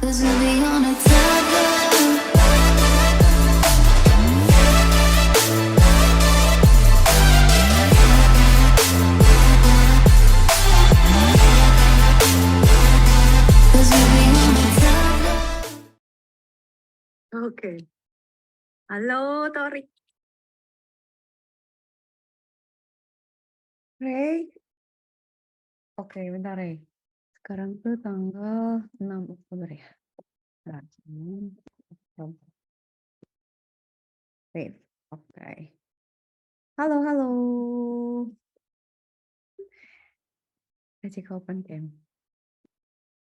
'Cause we'll be on a tether. Cause we'll be on a tether. Oke. Halo, Tori. Rey. Oke, bentar, Rey. Sekarang tuh tanggal 6 Oktober ya. Bentar, 6 Oktober. Wait, oke. Halo, halo. Cek open cam.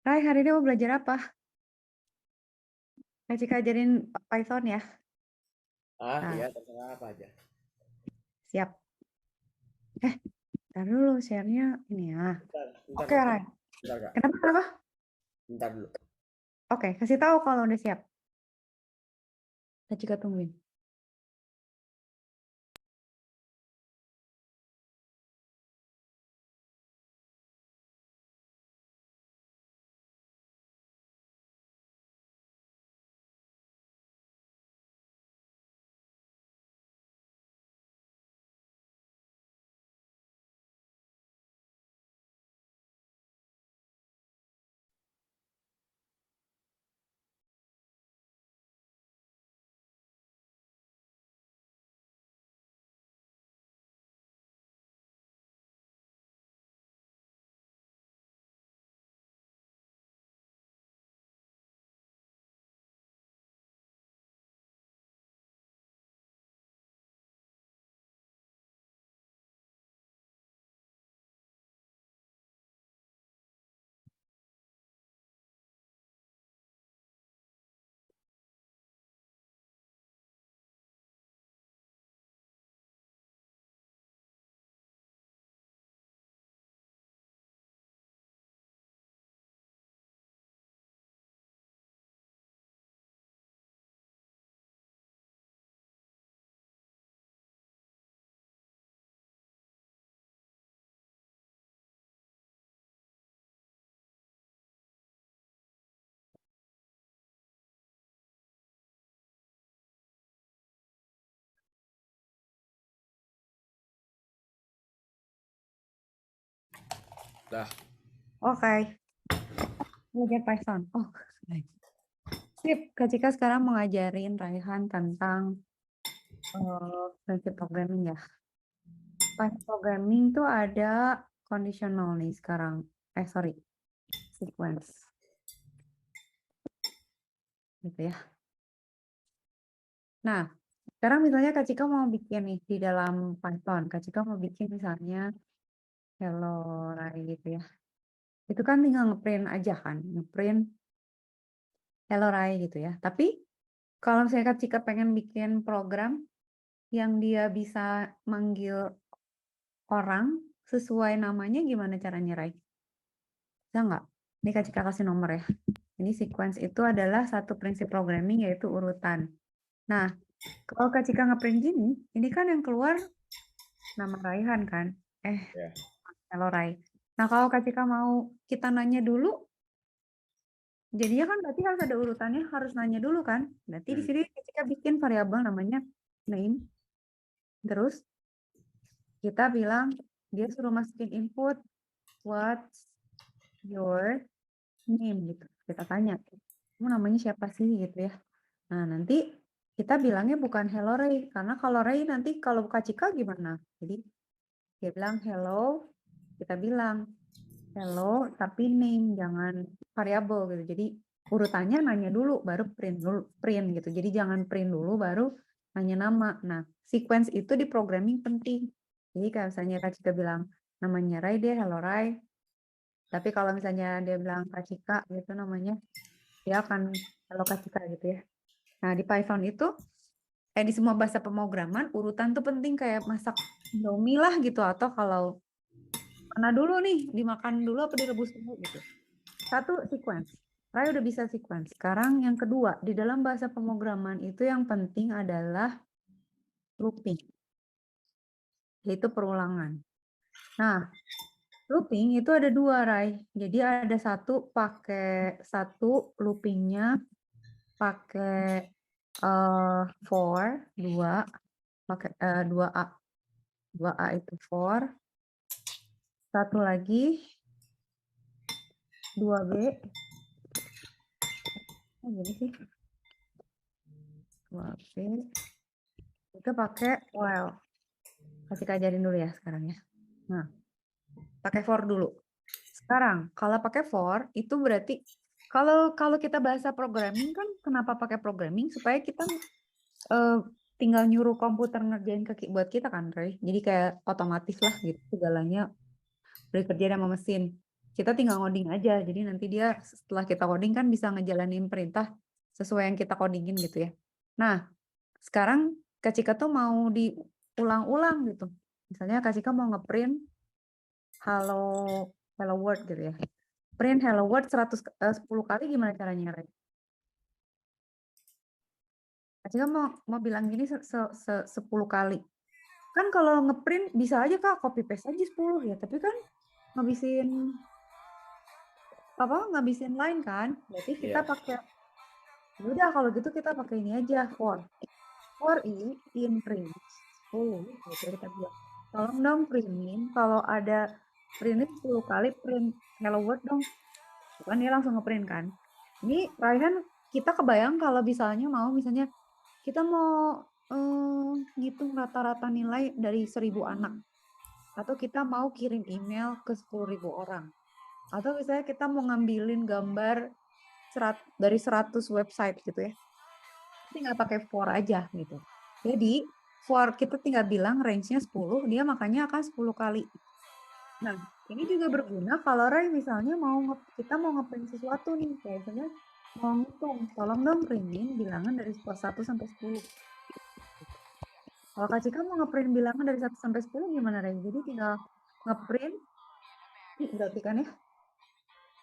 Rai, hari ini mau belajar apa? Cek ajarin Python ya. Nah, Iya, terserah apa aja. siap. Ntar dulu share-nya ini ya. Bentar, Oke, Rai. bentar, Kak. Kenapa? Bentar dulu. Oke, kasih tahu kalau udah siap. Cek tungguin. Dah. Oke. Belajar Python. Oh, baik. Sip, Kak Cika sekarang mau ngajarin Raihan tentang prinsip programming ya. Prinsip programming tuh ada conditional nih sekarang. Sorry, sequence. Gitu ya. Nah, sekarang misalnya Kak Cika mau bikin nih di dalam Python. Kak Cika mau bikin misalnya hello Rai gitu ya. Itu kan tinggal ngeprint aja kan. Ngeprint hello Rai gitu ya. Tapi kalau misalnya Kak Cika pengen bikin program yang dia bisa manggil orang sesuai namanya, gimana caranya, Rai? Bisa nggak? Ini Kak Cika kasih nomor ya. Ini sequence itu adalah satu prinsip programming, yaitu urutan. Nah, kalau Kak Cika ngeprint gini, ini kan yang keluar nama Raihan kan? Ya. Hello Rai. Nah, kalau Kak Cika mau kita nanya dulu, jadinya kan berarti harus ada urutannya, harus nanya dulu kan? Berarti di sini Kak Cika bikin variabel namanya name. Terus kita bilang, dia suruh masukin input, what's your name gitu. Kita tanya, kamu namanya siapa sih gitu ya. Nah, nanti kita bilangnya bukan hello Ray, karena kalau Ray nanti kalau buka Cika gimana? Jadi dia bilang hello, kita bilang hello tapi name, jangan variabel gitu. Jadi urutannya nanya dulu baru print gitu. Jadi jangan print dulu baru nanya nama. Nah, sequence itu di programming penting. Jadi kalau misalnya Kak Cika bilang namanya Ray, dia hello Ray. Tapi kalau misalnya dia bilang Kak Cika gitu namanya, dia akan hello Kak Cika gitu ya. Nah, di Python itu di semua bahasa pemrograman urutan tuh penting, kayak masak Indomie lah gitu, atau kalau mana dulu nih, dimakan dulu apa direbus dulu gitu. Satu, sequence. Ray udah bisa sequence. Sekarang yang kedua, di dalam bahasa pemrograman itu yang penting adalah looping, yaitu perulangan. Nah, Looping itu ada 2, Rai. Jadi ada satu pakai satu loopingnya pakai for 2 pakai 2A. 2A itu for. Satu lagi 2B. Oh, gini sih. 2B itu pakai while. Kasih ajarin dulu ya sekarang ya. Nah, pakai for dulu. Sekarang kalau pakai for itu berarti kalau kita bahasa programming kan kenapa pakai programming supaya kita tinggal nyuruh komputer ngerjain buat kita kan, Ray. Jadi kayak otomatis lah gitu segalanya bekerja sama mesin. Kita tinggal ngoding aja. Jadi nanti dia setelah kita coding kan bisa ngejalanin perintah sesuai yang kita codingin gitu ya. Nah, sekarang Kak Cika tuh mau diulang-ulang gitu. Misalnya Kak Cika mau ngeprint hello world gitu ya. Print hello world 10 kali gimana caranya, Ray? Kak Cika mau bilang gini 10 kali. Kan kalau ngeprint bisa aja Kak copy paste aja 10 ya, tapi kan ngabisin line kan. Berarti kita Iya. pakai udah kalau gitu kita pakai ini aja for in print 10 gitu kita bilang. Tolong dong printin kalau ada printin 10 kali print hello world dong. Bukan dia langsung ngeprint kan. Ini Raihan kita kebayang kalau misalnya kita mau ngitung rata-rata nilai dari 1000 anak. Atau kita mau kirim email ke 10.000 orang. Atau misalnya kita mau ngambilin gambar dari 100 website gitu ya. Tinggal pakai for aja gitu. Jadi for kita tinggal bilang range-nya 10, dia makanya akan 10 kali. Nah, ini juga berguna kalau Ray misalnya kita mau ngeprint sesuatu nih, kayak misalnya mau ngitung, tolong dong printin bilangan dari 1 sampai 10. Kalau Kak Cika mau ngeprint bilangan dari 1 sampai 10 gimana, Ray? Jadi tinggal ngeprint, berarti kan ya?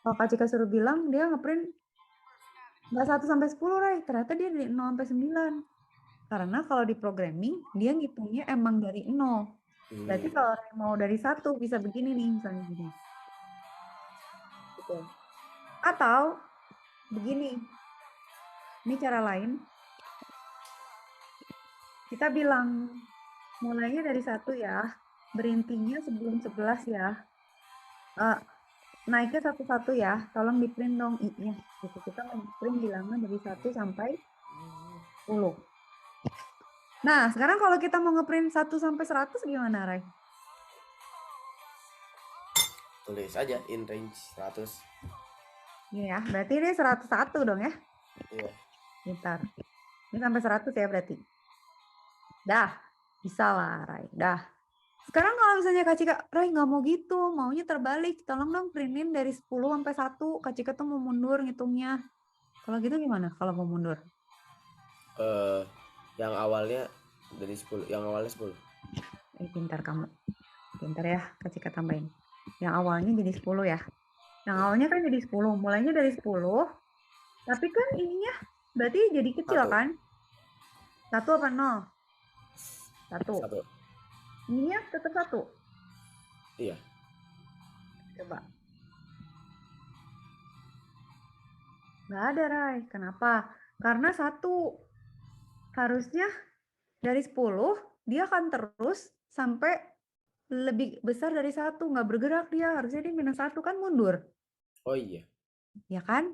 Kalau Kak Cika suruh bilang, dia ngeprint nggak 1 sampai 10, Ray. Ternyata dia dari 0 sampai 9. Karena kalau di programming, dia ngitungnya emang dari 0. Berarti kalau Ray mau dari 1, bisa begini nih, misalnya gini. Gitu. Atau begini. Ini cara lain. Kita bilang, mulainya dari 1 ya. Berhentinya sebelum 11 ya. Naiknya satu-satu ya. Tolong di print dong i-nya. Gitu. Kita print bilangan dari 1 sampai 10. Nah, sekarang kalau kita mau ngeprint 1 sampai 100 gimana, Ray? Tulis aja in range 100. Iya ya, berarti ini 101 dong ya? Iya. Bentar. Ini sampai 100 ya berarti? Dah, bisa lah, Ray. Dah. Sekarang kalau misalnya Kak Cika, Ray nggak mau gitu, maunya terbalik. Tolong dong printin dari 10 sampai 1. Kak Cika tuh mau mundur ngitungnya. Kalau gitu gimana kalau mau mundur? Yang awalnya dari 10, yang awalnya 10. Pintar kamu. Pintar ya, Kak Cika tambahin. Yang awalnya jadi 10 ya. Yang awalnya kan jadi 10, mulainya dari 10. Tapi kan ininya berarti jadi kecil 1. kan? 1 apa 0? 1. 1. Ininya tetap 1. Iya. Coba. Nggak ada, Ray. Kenapa? Karena 1. Harusnya dari 10, dia akan terus sampai lebih besar dari 1. Nggak bergerak dia. Harusnya dia minus 1 kan mundur. Oh iya. Ya kan?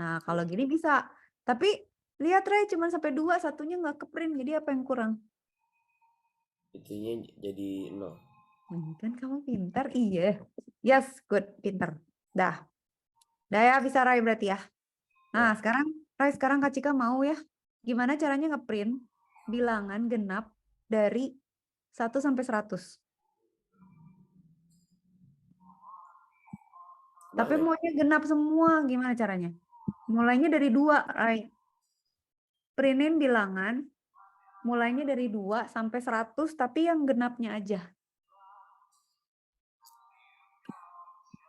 Nah, kalau gini bisa. Tapi lihat, Ray, cuma sampai 2, satunya nggak keprint. Jadi apa yang kurang? Itunya jadi 0. Kan kamu pintar. Iya. Yes, good. Pintar. Dah. Dah ya, bisa Ray berarti ya. Nah, sekarang Ray, sekarang Kak Cika mau ya. Gimana caranya ngeprint bilangan genap dari 1 sampai 100? Tapi maunya genap semua, gimana caranya? Mulainya dari 2, Ray. Printin bilangan, mulainya dari 2 sampai 100, tapi yang genapnya aja.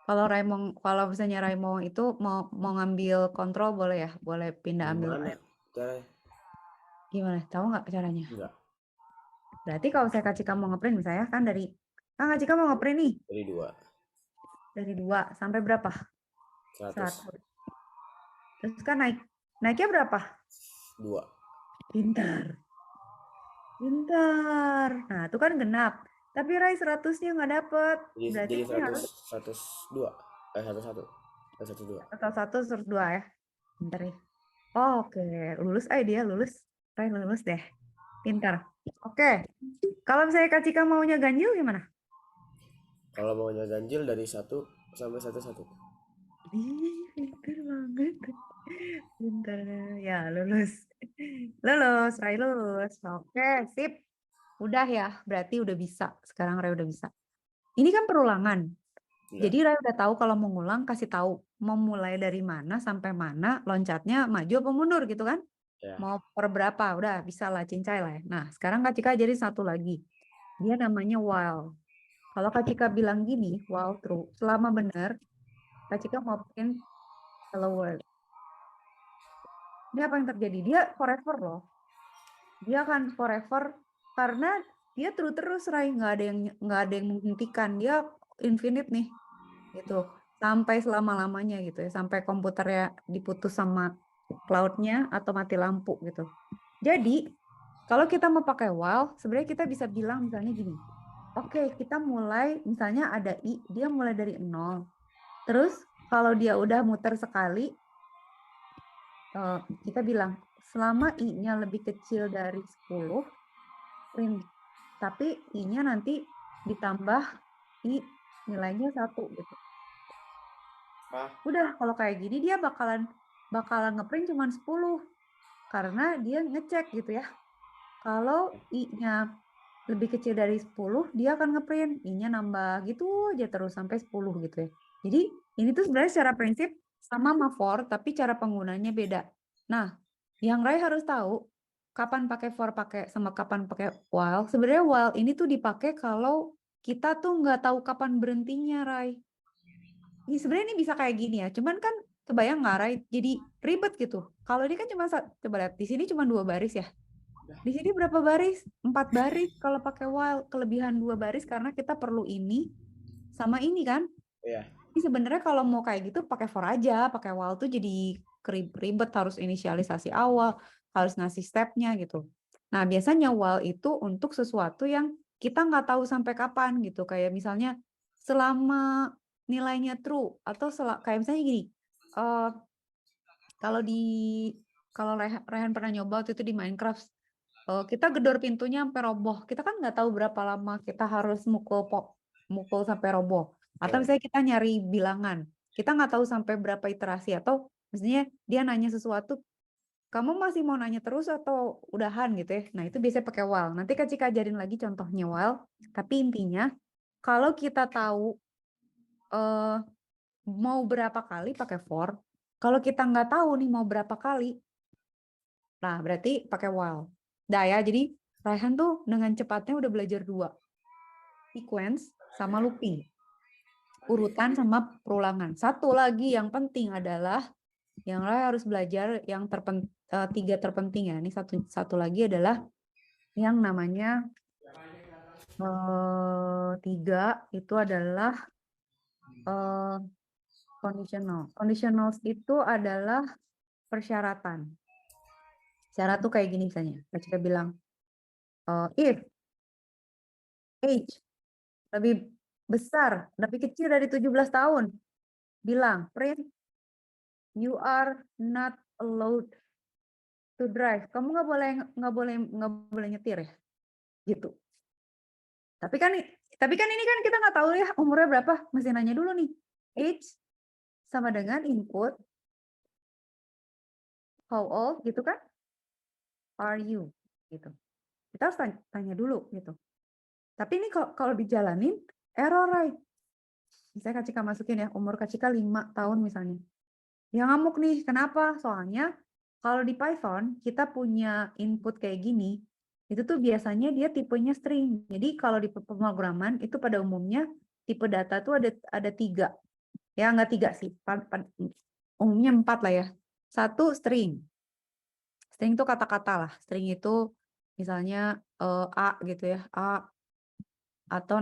Kalau misalnya Ray mau itu mau ngambil kontrol boleh ya? Boleh pindah ambil. Gimana? Gimana? Tahu nggak caranya? Enggak. Berarti kalau saya Kak Cika mau ngeprint misalnya kan Kak Cika mau ngeprint nih. Dari 2. Dari 2 sampai berapa? 100. 100. Terus kan naiknya berapa? 2. Pintar. Pintar. Nah, itu kan genap. Tapi Rai 100-nya nggak dapet. Berarti Jadi ini harus 102. 101. 102. atau 1 terus 2 ya. Pintar nih. Oh, oke, lulus dia lulus. Rai lulus deh. Pintar. Oke. Kalau misalnya Kak Cika maunya ganjil gimana? Kalau maunya ganjil dari 1 sampai 11. Ih, pintar banget. Pintar. Ya, lulus. Lulus, Rai lulus. Oke, sip. Udah ya, berarti udah bisa. Sekarang Rai udah bisa. Ini kan perulangan. Ya. Jadi Rai udah tahu kalau mau ngulang, kasih tahu mau mulai dari mana sampai mana, loncatnya maju apa mundur gitu kan? Ya. Mau per berapa, udah bisa lah, cincai lah ya. Nah, sekarang Kak Cika jadi satu lagi. Dia namanya while. Kalau Kak Cika bilang gini, while true, selama benar, Kak Cika mau bikin hello world. Ini apa yang terjadi? Dia forever loh. Dia akan forever karena dia true terus, Rai. Nggak ada yang menghentikan. Dia infinite nih. Gitu. Sampai selama-lamanya gitu ya. Sampai komputernya diputus sama cloud-nya atau mati lampu gitu. Jadi, kalau kita mau pakai while, sebenarnya kita bisa bilang misalnya gini. Oke, kita mulai, misalnya ada I, dia mulai dari 0. Terus, kalau dia udah muter sekali, kita bilang, selama I-nya lebih kecil dari 10, print. Tapi I-nya nanti ditambah I nilainya 1 gitu. Udah, kalau kayak gini dia bakalan ngeprint cuma 10. Karena dia ngecek gitu ya. Kalau I-nya lebih kecil dari 10, dia akan ngeprint. I-nya nambah gitu aja terus sampai 10 gitu ya. Jadi ini tuh sebenarnya secara prinsip sama for, tapi cara penggunanya beda. Nah, yang Rai harus tahu, kapan pakai for sama kapan pakai while. Sebenarnya while ini tuh dipakai kalau kita tuh nggak tahu kapan berhentinya, Rai. Ini sebenarnya ini bisa kayak gini ya, cuman kan kebayang nggak, Rai? Jadi ribet gitu. Kalau ini kan cuma coba lihat di sini cuma 2 baris ya. Di sini berapa baris? 4 baris kalau pakai while. Kelebihan 2 baris karena kita perlu ini sama ini kan. Iya. Ini sebenarnya kalau mau kayak gitu pakai for aja, pakai while tuh jadi ribet, harus inisialisasi awal, harus ngasih stepnya gitu. Nah, biasanya while itu untuk sesuatu yang kita nggak tahu sampai kapan gitu. Kayak misalnya selama nilainya true atau kayak misalnya gini. Kalau Rehan pernah nyoba waktu itu di Minecraft, kita gedor pintunya sampai roboh. Kita kan nggak tahu berapa lama kita harus mukul sampai roboh. Atau misalnya kita nyari bilangan, kita nggak tahu sampai berapa iterasi. Atau misalnya dia nanya sesuatu, kamu masih mau nanya terus atau udahan gitu ya. Nah, itu biasanya pakai while. Nanti Kak Cika ajarin lagi contohnya while. Tapi intinya, kalau kita tahu mau berapa kali pakai for. Kalau kita nggak tahu nih mau berapa kali, nah berarti pakai while. Dah ya, jadi Raihan tuh dengan cepatnya udah belajar 2. Sequence sama looping. Urutan sama perulangan. Satu lagi yang penting adalah yang Rai harus belajar yang 3 terpenting ya. Ini satu lagi adalah yang namanya 3 itu adalah conditional. Conditionals itu adalah persyaratan. Syarat tuh kayak gini misalnya. Kita bilang, if age lebih besar, lebih kecil dari 17 tahun, bilang, print, you are not allowed to drive. Kamu nggak boleh nyetir ya, gitu. Tapi kan ini kan kita nggak tahu ya umurnya berapa, mesti nanya dulu nih. Age sama dengan input, how old gitu kan? Are you? Gitu. Kita harus tanya dulu gitu. Tapi ini kalau dijalanin error, Rai. Misalnya Kak Cika masukin ya, umur Kak Cika 5 tahun misalnya. Ya ngamuk nih, kenapa? Soalnya kalau di Python kita punya input kayak gini, itu tuh biasanya dia tipenya string. Jadi kalau di pemrograman itu pada umumnya tipe data tuh ada 3. Ya nggak 3 sih, umumnya 4 lah ya. 1 string. String itu kata-kata lah. String itu misalnya A gitu ya, A atau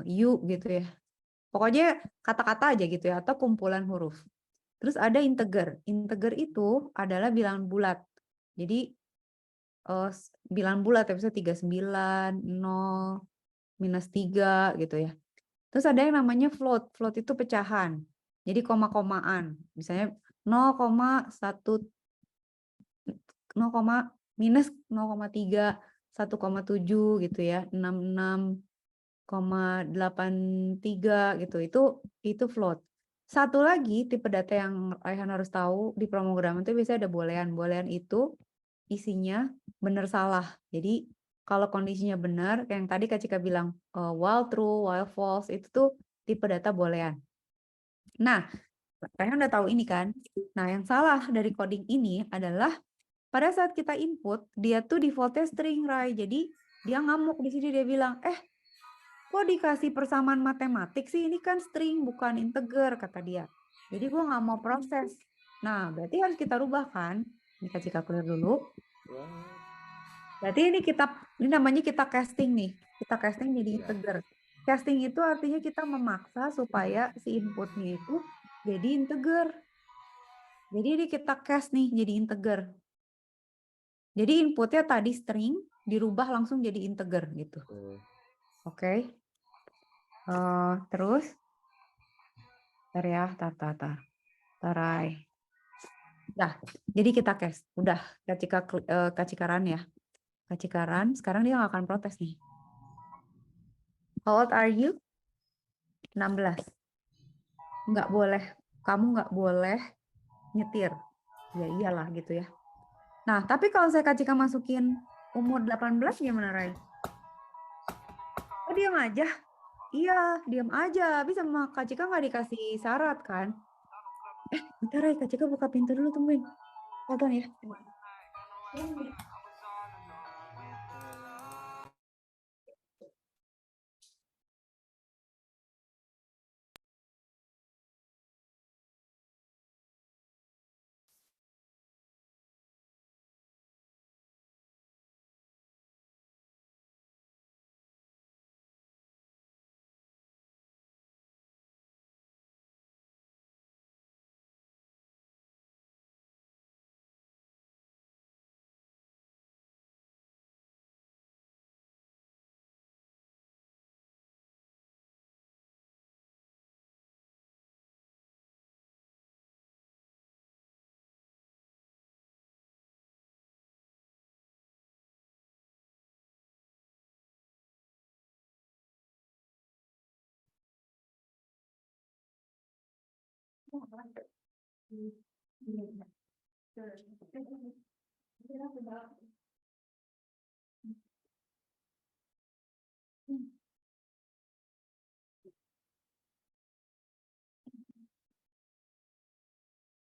you gitu ya. Pokoknya kata-kata aja gitu ya, atau kumpulan huruf. Terus ada integer. Integer itu adalah bilangan bulat. Jadi bilangan bulat ya, bisa 39, 0, -3 gitu ya. Terus ada yang namanya float. Float itu pecahan. Jadi koma-komaan. Misalnya 0,1 0, minus 0,3, 1,7 gitu ya, 66,83 gitu. Itu float. Satu lagi tipe data yang Raihan harus tahu di pemrograman itu biasanya ada boolean. Boolean itu isinya benar salah. Jadi kalau kondisinya benar, kayak yang tadi Kak Cika bilang while true, while false, itu tuh tipe data boolean. Nah, Raihan udah tahu ini kan? Nah, yang salah dari coding ini adalah pada saat kita input, dia tuh defaultnya string, Rai. Jadi dia ngamuk di sini, dia bilang, kok dikasih persamaan matematik sih? Ini kan string, bukan integer, kata dia. Jadi gue nggak mau proses. Nah, berarti harus kita rubah kan? Ini kasih clear dulu. Berarti ini namanya kita casting nih. Kita casting jadi integer. Casting itu artinya kita memaksa supaya si inputnya itu jadi integer. Jadi ini kita cast nih jadi integer. Jadi inputnya tadi string, dirubah langsung jadi integer gitu. Oke. Terus, ntar ya, tarai. Nah, jadi kita cast. Udah, kacikaran ya. Kacikaran, sekarang dia nggak akan protes nih. How old are you? 16. Nggak boleh, kamu nggak boleh nyetir. Ya iyalah gitu ya. Nah, tapi kalau saya Kak Cika masukin umur 18 gimana, Rai? Oh, diam aja. Iya, diam aja. Bisa sama Kak Cika nggak dikasih syarat kan? Bentar Rai, Kak Cika buka pintu dulu, tungguin. Tonton ya.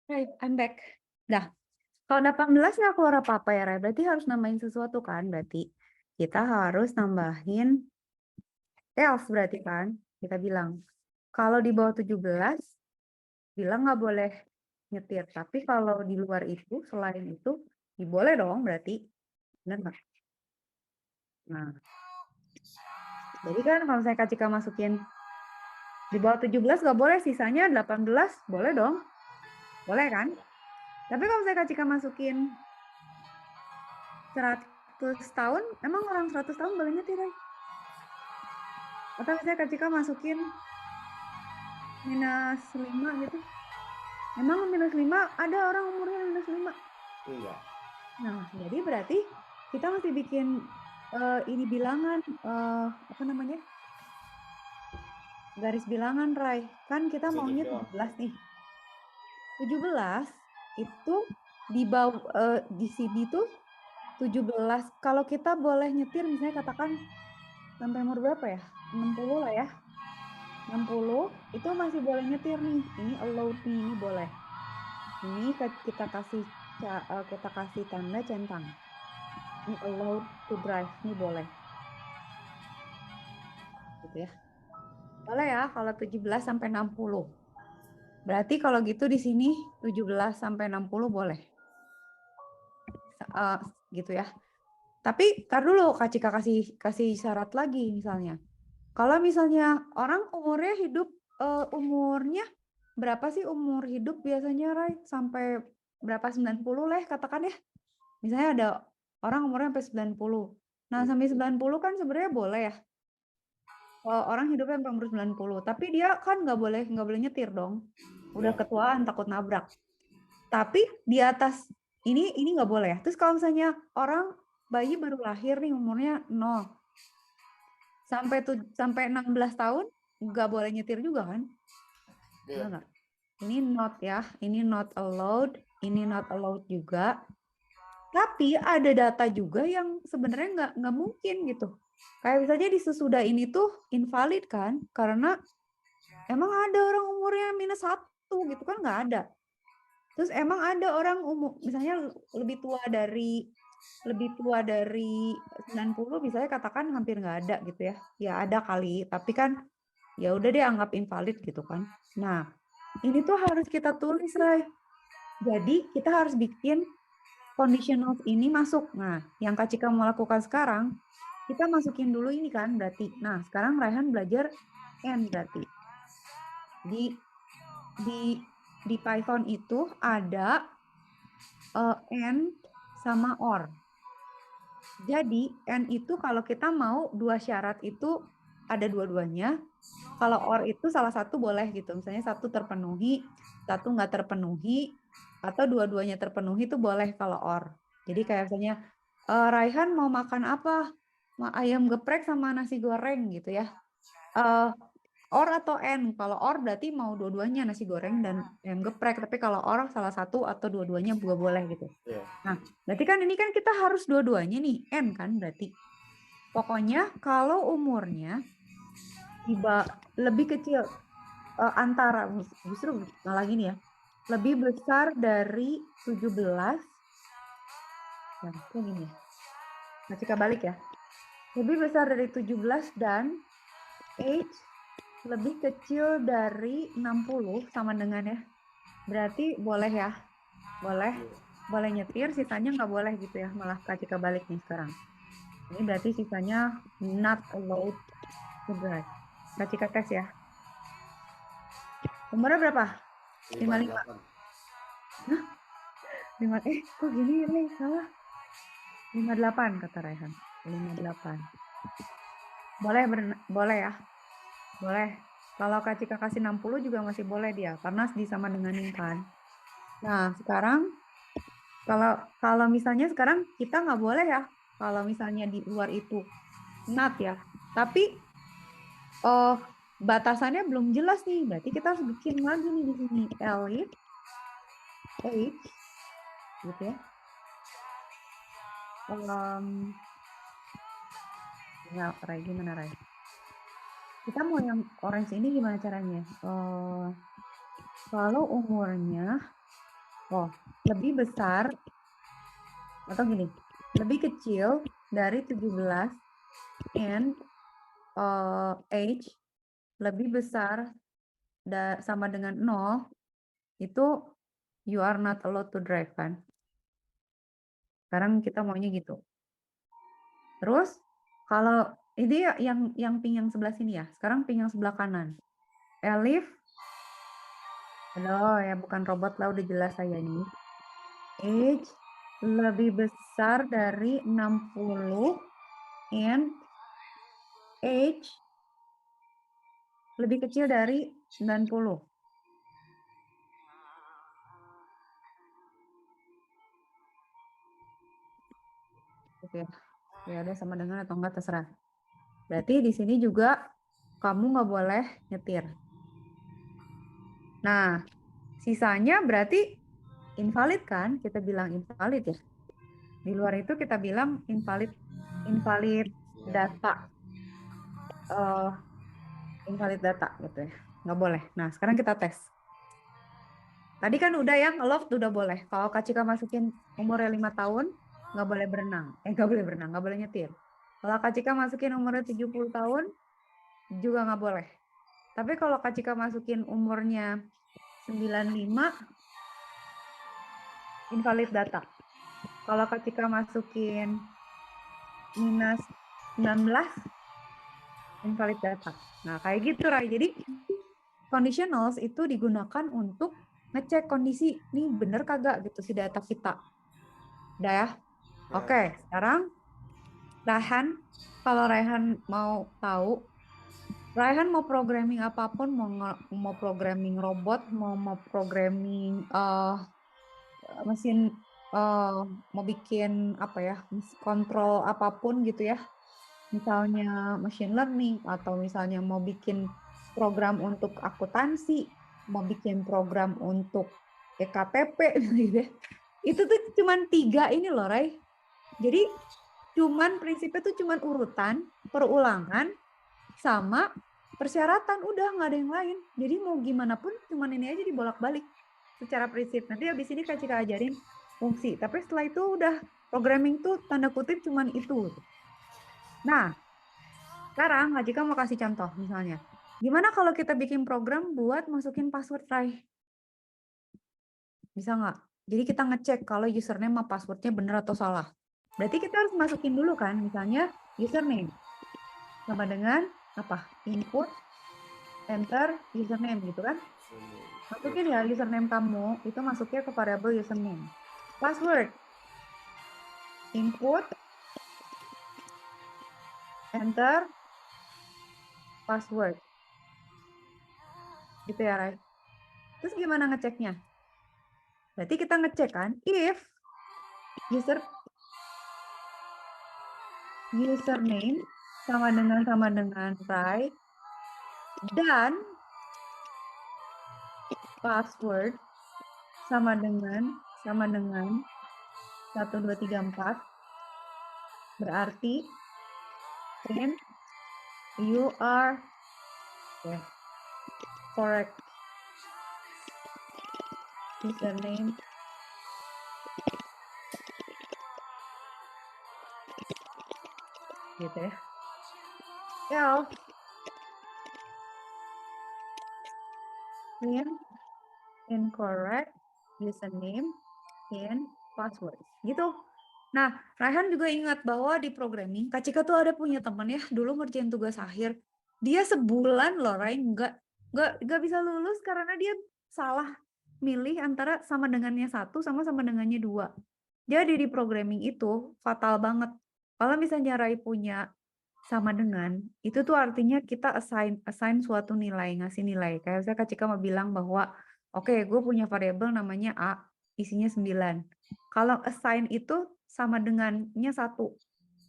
Right, I'm back. Dah. Kalau 18 nggak keluar apa-apa ya, Ray. Berarti harus nambahin sesuatu kan? Berarti kita harus nambahin else berarti kan? Kita bilang. Kalau di bawah 17, bilang nggak boleh nyetir. Tapi kalau di luar itu, selain itu, boleh dong berarti. Benar nggak? Nah, jadi kan kalau saya Kak Cika masukin di bawah 17 nggak boleh, sisanya 18 boleh dong. Boleh kan? Tapi kalau saya Kak Cika masukin 100 tahun, emang orang 100 tahun boleh nyetir, Ray? Atau saya Kak Cika masukin -5 gitu. Emang -5 ada orang umurnya -5? Iya. Nah, jadi berarti kita mesti bikin ini bilangan, apa namanya? Garis bilangan, Ray. Kan kita maunya 17 nih. 17 itu di bawah di sini tuh 17. Kalau kita boleh nyetir misalnya katakan sampai umur berapa ya? 60 lah ya. 60 itu masih boleh nyetir nih. Ini allowed nih, ini boleh. Ini kita kasih tanda centang. Ini allowed to drive, ini boleh. Gitu ya. Boleh ya kalau 17 sampai 60. Berarti kalau gitu di sini 17 sampai 60 boleh. Gitu ya. Tapi tar dulu Kak Cika kasih syarat lagi misalnya. Kalau misalnya orang umurnya hidup umurnya berapa sih umur hidup biasanya, Rai? Sampai berapa 90 lah katakan ya. Misalnya ada orang umurnya sampai 90. Nah, sampai 90 kan sebenarnya boleh ya. Orang hidupnya sampai umur 90, tapi dia kan nggak boleh nyetir dong. Udah Ya. ketuaan takut nabrak. Tapi di atas ini nggak boleh ya. Terus kalau misalnya orang bayi baru lahir nih umurnya 0 sampai 16 tahun nggak boleh nyetir juga kan? Iya. Benar nggak? Ini not ya, ini not allowed juga. Tapi ada data juga yang sebenarnya nggak mungkin gitu. Kayak misalnya di sesudah ini tuh invalid kan, karena emang ada orang umurnya -1 gitu kan, nggak ada. Terus emang ada orang umur misalnya lebih tua dari 90 misalnya katakan hampir nggak ada gitu ya. Ya ada kali, tapi kan ya udah dia anggap invalid gitu kan. Nah, ini tuh harus kita tulis, Ray. Jadi kita harus bikin conditionals ini masuk. Nah, yang Kak Cika mau lakukan sekarang, kita masukin dulu ini kan berarti. Nah, sekarang Raihan belajar and berarti. Di Python itu ada and sama or. Jadi and itu kalau kita mau dua syarat itu ada dua-duanya. Kalau or itu salah satu boleh gitu. Misalnya satu terpenuhi, satu nggak terpenuhi, atau dua-duanya terpenuhi itu boleh kalau or. Jadi kayak misalnya Raihan mau makan apa? Ayam geprek sama nasi goreng gitu ya. Or atau N. Kalau or berarti mau dua-duanya nasi goreng dan ayam geprek. Tapi kalau or salah satu atau dua-duanya juga boleh gitu. Iya. Nah, berarti kan ini kan kita harus dua-duanya nih. N kan berarti. Pokoknya kalau umurnya lebih kecil antara justru malah gini ya. Lebih besar dari 17. Nah, kok gini ya. Masih balik ya. Lebih besar dari 17 dan age lebih kecil dari 60 sama dengan ya. Berarti boleh ya. Boleh nyetir, sisanya nggak boleh gitu ya. Malah Kak Cika balik nih sekarang. Ini berarti sisanya not allowed to drive. Kak Cika tes ya. Umurnya berapa? 55. 58. Kok gini nih salah. 58 kata Raihan. 58. Boleh ya. Boleh. Kalau Kak Cika kasih 60 juga masih boleh dia, karena sama denganin kan. Nah, sekarang kalau misalnya sekarang kita nggak boleh ya, kalau misalnya di luar itu not ya. Tapi batasannya belum jelas nih, berarti kita harus bikin lagi nih di sini elif age gitu ya. Ya, Ray, gimana Ray? Kita mau yang orange ini gimana caranya? Kalau umurnya lebih besar atau gini, lebih kecil dari 17 and age lebih besar sama dengan 0 itu you are not allowed to drive kan. Sekarang kita maunya gitu. Terus kalau ini yang ping yang sebelah sini ya. Sekarang ping yang sebelah kanan. Elif. Halo ya, bukan robot lah, udah jelas saya ini. Age lebih besar dari 60 and age lebih kecil dari 90. Oke. Ya udah sama dengan atau enggak terserah. Berarti di sini juga kamu nggak boleh nyetir. Nah, sisanya berarti invalid kan? Kita bilang invalid ya. Di luar itu kita bilang invalid data. Invalid data gitu ya. Nggak boleh. Nah, sekarang kita tes. Tadi kan udah yang allowed udah boleh. Kalau Kak Cika masukin umurnya 5 tahun, nggak boleh berenang. Nggak boleh berenang, nggak boleh nyetir. Kalau Kak Cika masukin umurnya 70 tahun, juga nggak boleh. Tapi kalau Kak Cika masukin umurnya 95, invalid data. Kalau Kak Cika masukin minus 19, invalid data. Nah, kayak gitu, Rai. Jadi, conditionals itu digunakan untuk ngecek kondisi ini bener kagak gitu si data kita. Udah ya? Oke, sekarang Raihan, kalau Raihan mau tahu, Raihan mau programming apapun, mau programming robot, mau programming mesin, mau bikin apa ya, kontrol apapun gitu ya. Misalnya machine learning atau misalnya mau bikin program untuk akuntansi, mau bikin program untuk EKTP gitu ya. Itu tuh cuman 3 ini loh, Ray. Jadi prinsipnya tuh cuman urutan, perulangan, sama persyaratan, udah nggak ada yang lain. Jadi mau gimana pun cuman ini aja dibolak-balik secara prinsip. Nanti habis ini Kak Cika ajarin fungsi. Tapi setelah itu udah programming tuh tanda kutip cuman itu. Nah, sekarang Kak Cika mau kasih contoh misalnya. Gimana kalau kita bikin program buat masukin password, Ray? Bisa nggak? Jadi kita ngecek kalau username sama passwordnya benar atau salah. Berarti kita harus masukin dulu kan, misalnya username sama dengan apa? Input, enter, username gitu kan? Masukin ya username kamu, itu masuknya ke variabel username. Password, input, enter, password. Gitu ya, Ray. Terus gimana ngeceknya? Berarti kita ngecek kan, if username sama dengan Ray dan password sama dengan 1, 2, 3, 4, berarti print you are correct username gitu ya. Else print incorrect username and password gitu. Nah, Raihan juga ingat bahwa di programming, Kak Cika tuh ada punya teman ya, dulu ngerjain tugas akhir. Dia sebulan loh, Rai, nggak bisa lulus karena dia salah milih antara sama dengannya 1 sama dengannya 2. Jadi di programming itu fatal banget. Kalau misalnya Rai punya sama dengan, itu tuh artinya kita assign suatu nilai, ngasih nilai. Kayak misalnya Kak Cika mau bilang bahwa, oke, gue punya variabel namanya A, isinya 9. Kalau assign itu sama dengannya 1.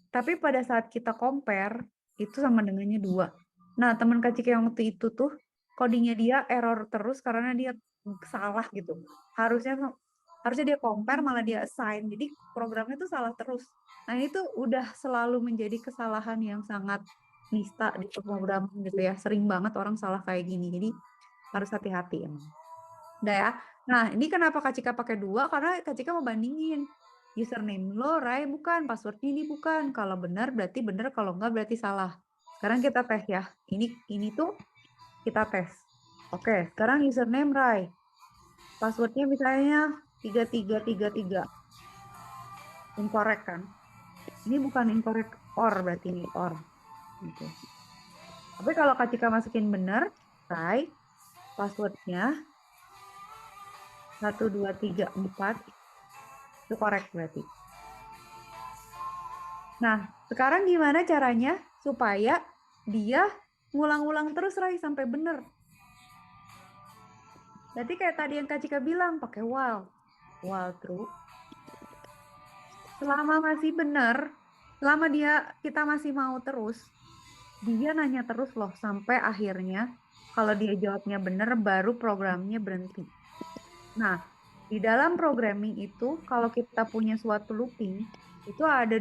Tapi pada saat kita compare, itu sama dengannya 2. Nah, teman Kak Cika yang waktu itu tuh, codingnya dia error terus karena dia salah gitu. Harusnya dia compare malah dia assign. Jadi programnya tuh salah terus. Nah, ini tuh udah selalu menjadi kesalahan yang sangat nista di program gitu ya. Sering banget orang salah kayak gini. Jadi harus hati-hati emang. Udah ya. Nah, ini kenapa Kak Cika pakai 2? Karena Kak Cika mau bandingin. Username lo, Rai, bukan. Passwordnya ini bukan. Kalau benar berarti benar, kalau enggak berarti salah. Sekarang kita tes ya. Ini tuh kita tes. Oke, sekarang username Rai. Passwordnya misalnya 3333. Incorrect kan? Ini bukan incorrect or, berarti ini or. Gitu. Tapi kalau Kak Cika masukin benar, Rai, passwordnya 1, 2, 3, 4, itu correct berarti. Nah, sekarang gimana caranya supaya dia ngulang-ulang terus, Rai, sampai benar? Berarti kayak tadi yang Kak Cika bilang, pakai while true. Selama masih benar, selama kita masih mau terus, dia nanya terus loh, sampai akhirnya kalau dia jawabnya benar, baru programnya berhenti. Nah, di dalam programming itu, kalau kita punya suatu looping, itu ada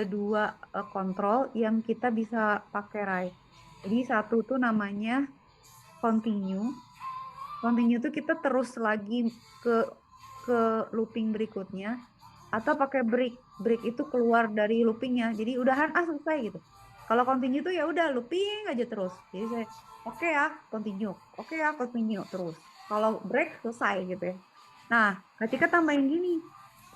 dua kontrol yang kita bisa pakai, Rai. Jadi satu tuh namanya continue. Continue itu kita terus lagi ke looping berikutnya, atau pakai break. Break itu keluar dari loopingnya. Jadi udahan selesai gitu. Kalau continue tuh ya udah looping aja terus. Jadi saya oke ya, continue terus. Kalau break selesai gitu ya. Nah, ketika tambahin gini,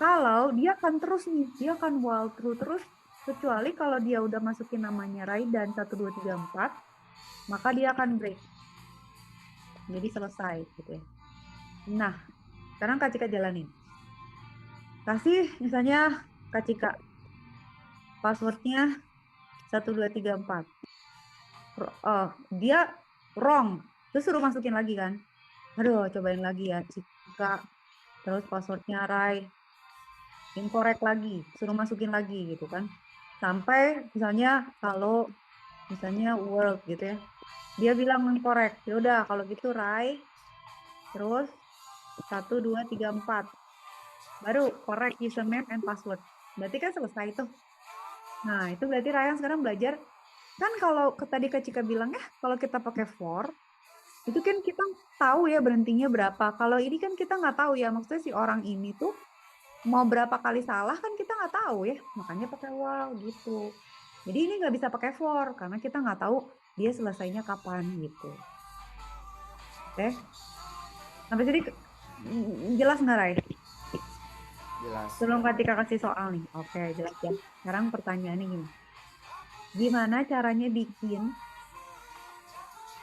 kalau dia akan terus nih, dia akan while true terus Kecuali kalau dia udah masukin namanya Rai dan 1, 2, 3, 4, maka dia akan break. Jadi selesai gitu ya. Nah, sekarang Kak Cika jalanin. Kasih misalnya Kak Cika passwordnya 1, 2, 3, 4. Dia wrong. Terus suruh masukin lagi kan. Aduh, cobain lagi ya Cika. Terus passwordnya Rai. Incorrect lagi. Suruh masukin lagi gitu kan. Sampai misalnya kalau misalnya world gitu ya. Dia bilang incorrect. Ya udah kalau gitu Rai. Terus 1, 2, 3, 4. Baru correct username and password. Berarti kan selesai tuh. Nah, itu berarti Ryan sekarang belajar. Kan kalau tadi Kak Cika bilang ya, kalau kita pakai for, itu kan kita tahu ya berhentinya berapa. Kalau ini kan kita nggak tahu ya, maksudnya si orang ini tuh mau berapa kali salah kan kita nggak tahu ya. Makanya pakai while gitu. Jadi ini nggak bisa pakai for, karena kita nggak tahu dia selesainya kapan gitu. Oke? Sampai sini jelas nggak, Rai? Jelas. Sebelum Kak Cika kasih soal nih. Oke, jelas ya. Sekarang pertanyaannya gini. Gimana caranya bikin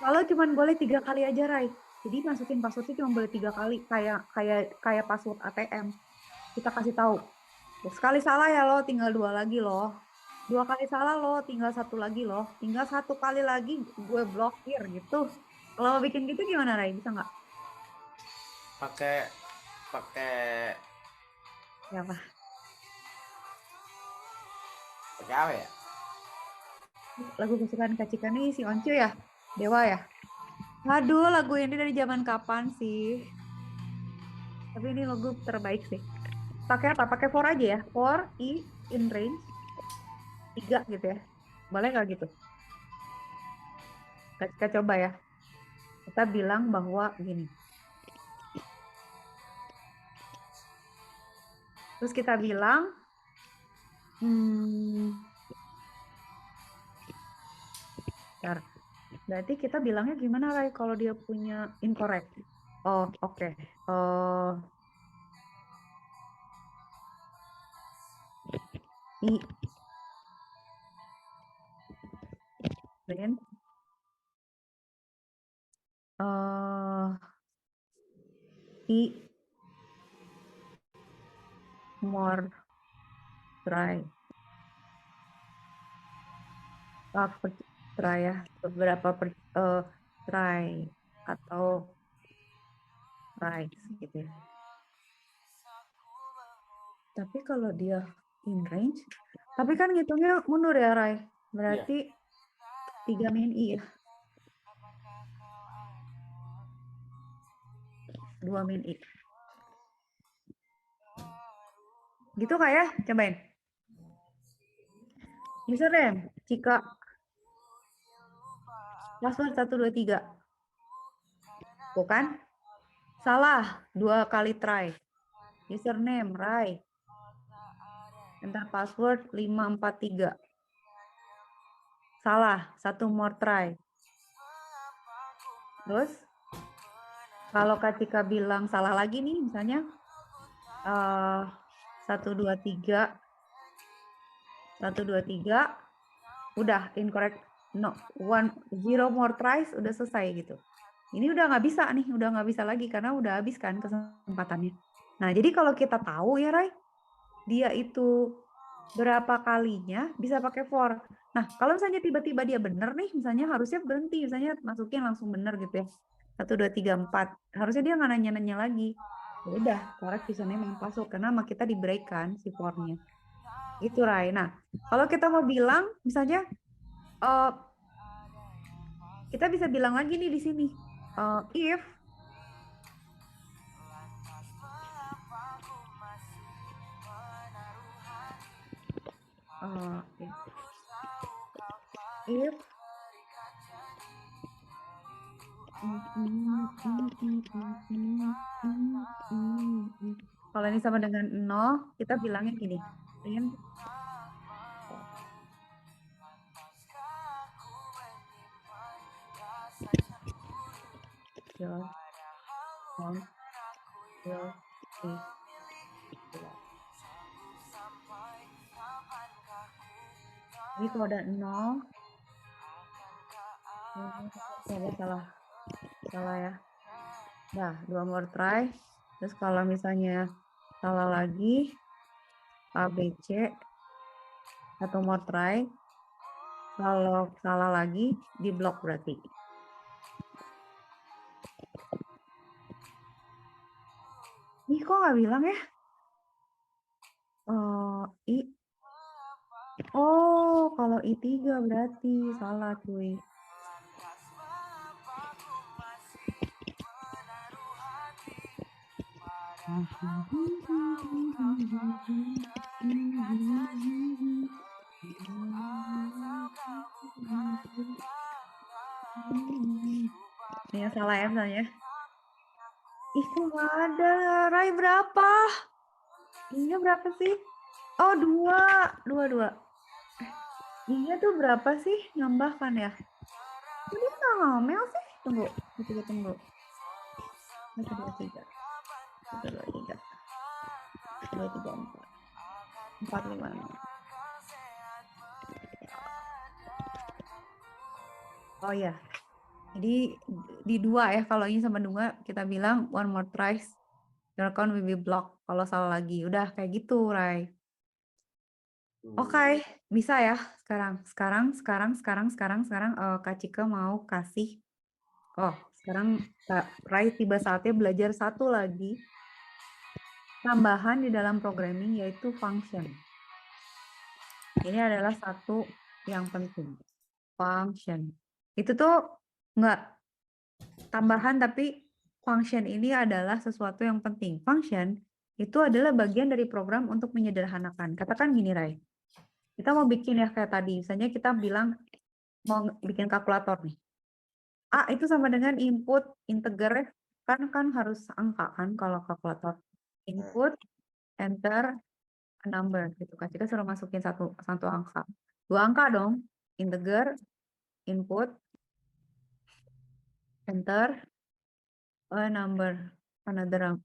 kalau cuma boleh 3 kali aja, Rai. Jadi masukin passwordnya cuma boleh 3 kali, kayak password ATM. Kita kasih tahu. Sekali salah ya lo, tinggal 2 lagi loh. 2 kali salah lo, tinggal 1 lagi loh. Tinggal 1 kali lagi gue blokir gitu. Kalau mau bikin gitu gimana, Rai? Bisa nggak? Pakai Ya apa? apa ya? Lagu kesukaan Kak Cika nih si Oncu ya? Dewa ya? Aduh, lagu ini dari zaman kapan sih? Tapi ini lagu terbaik sih. Pakai apa? Pakai for aja ya. For, I, in range, 3 gitu ya. Boleh nggak gitu? Kita coba ya. Kita bilang bahwa gini. Terus kita bilang, bentar. Berarti kita bilangnya gimana, Rai, kalau dia punya incorrect? Oh, oke. I, then, I, more, try. Try ya, beberapa try atau try gitu ya. Tapi kalau dia in range, tapi kan ngitungnya mundur ya, Rai. Berarti 3 min I ya. 2 min I. Gitu Kak ya? Cobain. Username, Cika. Password 1, 2, 3. Bukan? Salah, 2 kali try. Username, Rai. Enter password 5, 4, 3. Salah, 1 more try. Terus, kalau Kak Cika bilang salah lagi nih, misalnya 1, 2, 3. 1, 2, 3. Udah incorrect. No, 0 more tries, udah selesai gitu. Ini udah nggak bisa nih, udah nggak bisa lagi karena udah habis kan kesempatannya. Nah, jadi kalau kita tahu ya, Rai, dia itu berapa kalinya bisa pakai for. Nah, kalau misalnya tiba-tiba dia bener nih, misalnya harusnya berhenti, misalnya masukin langsung bener gitu ya. 1, 2, 3, 4. Harusnya dia nggak nanya-nanya lagi. Ya udah, correct username and password karena sama kita di break kan si for-nya. Itu, Rai. Nah, kalau kita mau bilang misalnya kita bisa bilang lagi nih di sini. If if kalau ini sama dengan 0, kita bilangnya gini. Print your phone will be black. Jadi kalau ada 0, salah ya. Nah, 2 more try. Terus kalau misalnya salah lagi, A, B, C, 1 more try. Kalau salah lagi, di blok berarti. Ih, kok nggak bilang ya? I. Oh, kalau I3 berarti salah cuy. Ini yang salah ya misalnya. Ih, kok nggak ada? Rai berapa? Iya berapa sih? Oh, 2. Iya tuh berapa sih? Nambahkan ya? Ini nggak ngomel sih? Tunggu. Tunggu. 1, 2, 3. 1, 2, 3. 2, 3, 4. 4, 5, 6. Oh ya. Jadi di 2 ya. Kalau ini sama 2 kita bilang one more tries. Your account will be blocked. Kalau salah lagi. Udah kayak gitu, Rai. Oke, bisa ya sekarang. Sekarang Kak Cika mau kasih. Oh, sekarang Rai tiba saatnya belajar satu lagi tambahan di dalam programming yaitu function. Ini adalah satu yang penting. Function. Itu tuh nggak tambahan tapi function ini adalah sesuatu yang penting. Function itu adalah bagian dari program untuk menyederhanakan. Katakan gini, Rai. Kita mau bikin ya kayak tadi. Misalnya kita bilang mau bikin kalkulator nih. A itu sama dengan input integer kan harus angka kan kalau kalkulator. Input, enter, a number gitu kan. Kita suruh masukin satu angka. 2 angka dong. Integer, input, enter, a number, another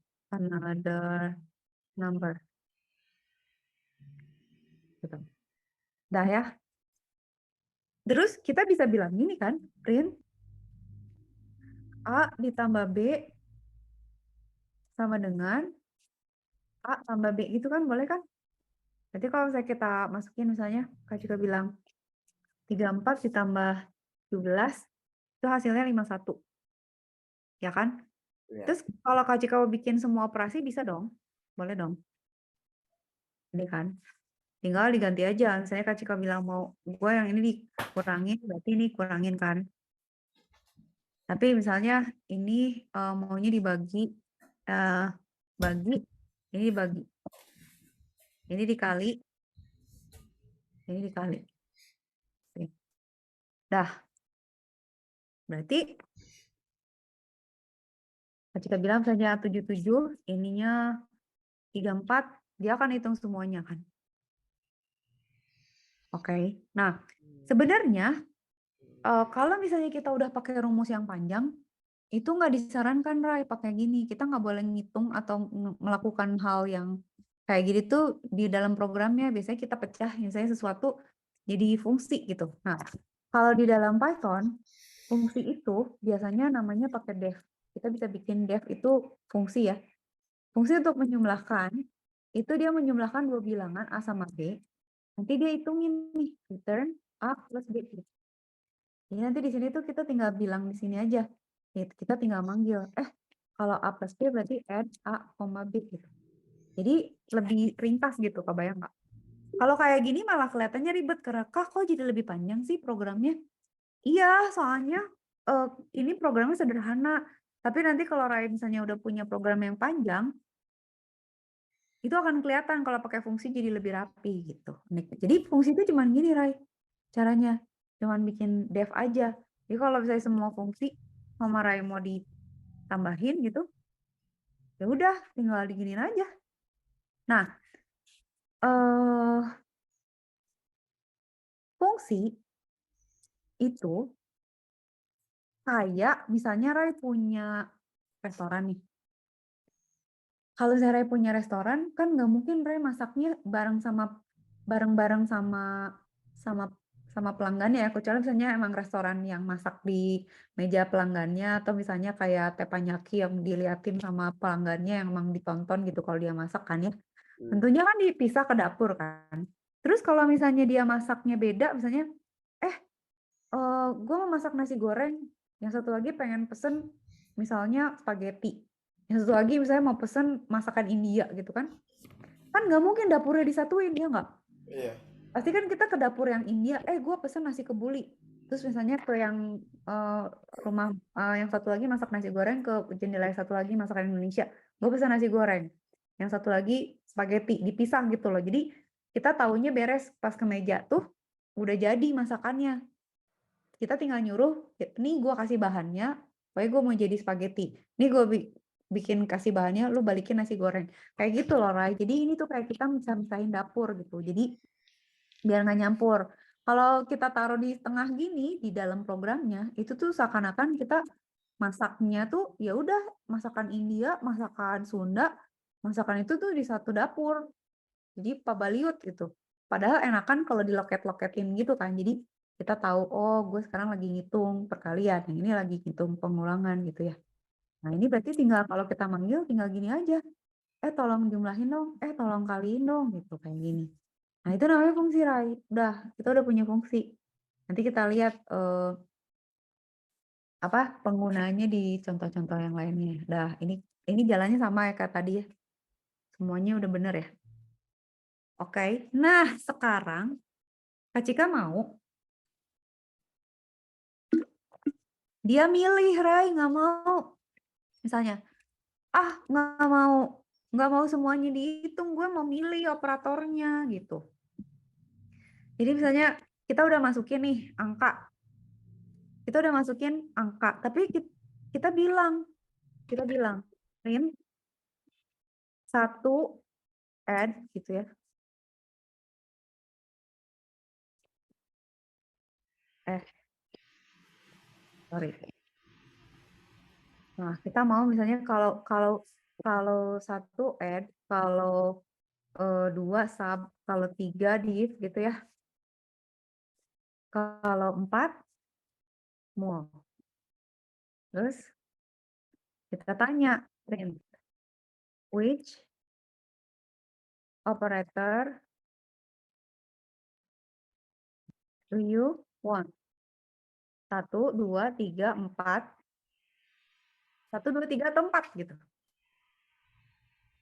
number. Gitu. Dah ya. Terus kita bisa bilang gini kan, print A ditambah B sama dengan A tambah B gitu kan boleh kan? Berarti kalau misalnya kita masukin misalnya, Kak juga bilang 34 ditambah 17 itu hasilnya 51. Ya kan? Ya. Terus kalau Kak Cika mau bikin semua operasi bisa dong? Boleh dong. Ini kan? Tinggal diganti aja. Misalnya Kak Cika bilang mau gue yang ini dikurangin, berarti ini kurangin kan? Tapi misalnya ini maunya dibagi ini dibagi. Ini dikali. Ini dikali. Oke. Dah. Berarti ketika bilang saja 77, ininya 34, dia akan hitung semuanya kan. Oke. Nah, sebenarnya kalau misalnya kita udah pakai rumus yang panjang, itu nggak disarankan, Rai, pakai gini. Kita nggak boleh ngitung atau melakukan hal yang kayak gini tuh di dalam programnya. Biasanya kita pecah, misalnya sesuatu jadi fungsi gitu. Nah, kalau di dalam Python, fungsi itu biasanya namanya pakai def. Kita bisa bikin def itu fungsi ya. Fungsi untuk menjumlahkan, itu dia menjumlahkan 2 bilangan A sama B. Nanti dia hitungin nih, return A plus B. Jadi nanti di sini tuh kita tinggal bilang di sini aja. Kita tinggal manggil, kalau A plus B berarti add A, B gitu. Jadi lebih ringkas gitu, kebayang nggak? Kalau kayak gini malah kelihatannya ribet, karena kok jadi lebih panjang sih programnya? Iya, soalnya ini programnya sederhana. Tapi nanti kalau Rai misalnya udah punya program yang panjang, itu akan kelihatan kalau pakai fungsi jadi lebih rapi gitu. Jadi fungsi itu cuma gini, Rai. Caranya cuman bikin def aja. Jadi kalau misalnya semua fungsi sama Rai mau ditambahin gitu, ya udah tinggal diginin aja. Nah, fungsi itu kayak misalnya Rai punya restoran nih. Kalau saya punya restoran, kan nggak mungkin Ray masaknya bareng-bareng sama sama pelanggannya ya, kecuali misalnya emang restoran yang masak di meja pelanggannya, atau misalnya kayak teppanyaki yang diliatin sama pelanggannya yang emang ditonton gitu kalau dia masak kan ya. Tentunya kan dipisah ke dapur kan. Terus kalau misalnya dia masaknya beda, misalnya, gue mau masak nasi goreng, yang satu lagi pengen pesen misalnya spaghetti, yang satu lagi misalnya mau pesen masakan India gitu kan nggak mungkin dapurnya disatuin, ya nggak? Iya. Pasti kan kita ke dapur yang India, gue pesen nasi kebuli. Terus misalnya ke yang rumah yang satu lagi masak nasi goreng, ke jendela yang satu lagi masakan Indonesia, gue pesen nasi goreng. Yang satu lagi spaghetti, dipisah gitu loh. Jadi kita taunya beres pas ke meja tuh udah jadi masakannya. Kita tinggal nyuruh, nih gue kasih bahannya, pokoknya gue mau jadi spaghetti. Nih gue bikin kasih bahannya, lu balikin nasi goreng. Kayak gitu loh, Rai. Jadi ini tuh kayak kita misah-misahin dapur gitu. Jadi biar nggak nyampur. Kalau kita taruh di tengah gini di dalam programnya, itu tuh seakan-akan kita masaknya tuh ya udah masakan India, masakan Sunda, masakan itu tuh di satu dapur. Jadi pabaliut gitu. Padahal enakan kalau diloket-loketin gitu kan. Jadi kita tahu, oh gue sekarang lagi ngitung perkalian, yang ini lagi ngitung pengulangan gitu ya. Nah ini berarti tinggal kalau kita manggil tinggal gini aja. Tolong jumlahin dong, tolong kaliin dong gitu kayak gini. Nah, itu namanya fungsi, Rai. Udah, kita udah punya fungsi. Nanti kita lihat apa penggunaannya di contoh-contoh yang lainnya. Dah, ini jalannya sama ya kayak tadi ya. Semuanya udah bener ya. Oke. Nah, sekarang Kak Cika mau dia milih, Rai, nggak mau. Misalnya, nggak mau semuanya dihitung, gue mau milih operatornya gitu. Jadi misalnya kita udah masukin nih angka, tapi kita bilang, Rin, satu add gitu ya. Sorry. Nah, kita mau misalnya kalau satu add, kalau dua sub, kalau tiga div gitu ya. Kalau empat mul. Terus kita tanya, print which operator do you want? 1, 2, 3, 4. 1, 2, 3 atau 4 gitu.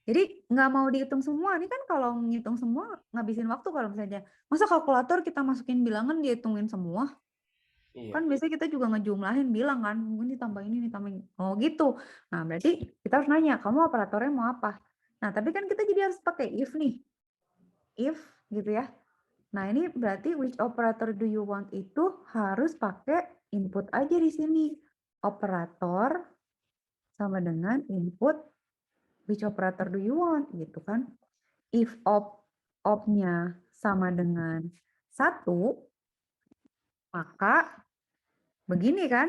Jadi nggak mau dihitung semua. Ini kan kalau ngitung semua ngabisin waktu kalau misalnya. Masa kalkulator kita masukin bilangan dihitungin semua? Iya. Kan biasanya kita juga ngejumlahin bilang kan, mungkin ditambahin ini, ditambahin. Oh gitu. Nah, berarti kita harus nanya, kamu operatornya mau apa? Nah, tapi kan kita jadi harus pakai if nih. If gitu ya. Nah, ini berarti which operator do you want itu harus pakai input aja di sini. Operator sama dengan input which operator do you want gitu kan. If op-nya sama dengan 1, maka begini kan?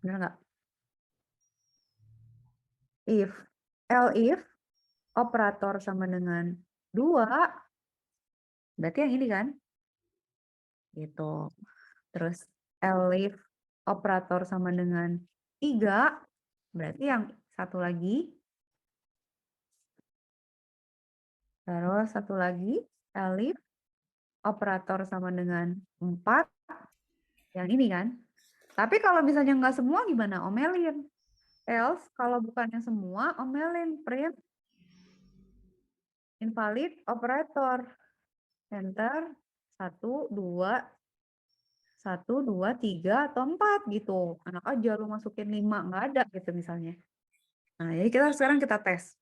Benar nggak? If operator sama dengan 2, berarti yang ini kan? Gitu. Terus elif operator sama dengan 3, berarti yang satu lagi. Terus satu lagi, elif operator sama dengan 4, yang ini kan? Tapi kalau misalnya nggak semua gimana? Omelin. Else, kalau bukannya semua, omelin. Print invalid operator. Enter 1, 2, 3, atau 4 gitu. Anak aja lu masukin 5, nggak ada gitu misalnya. Nah, jadi sekarang kita tes.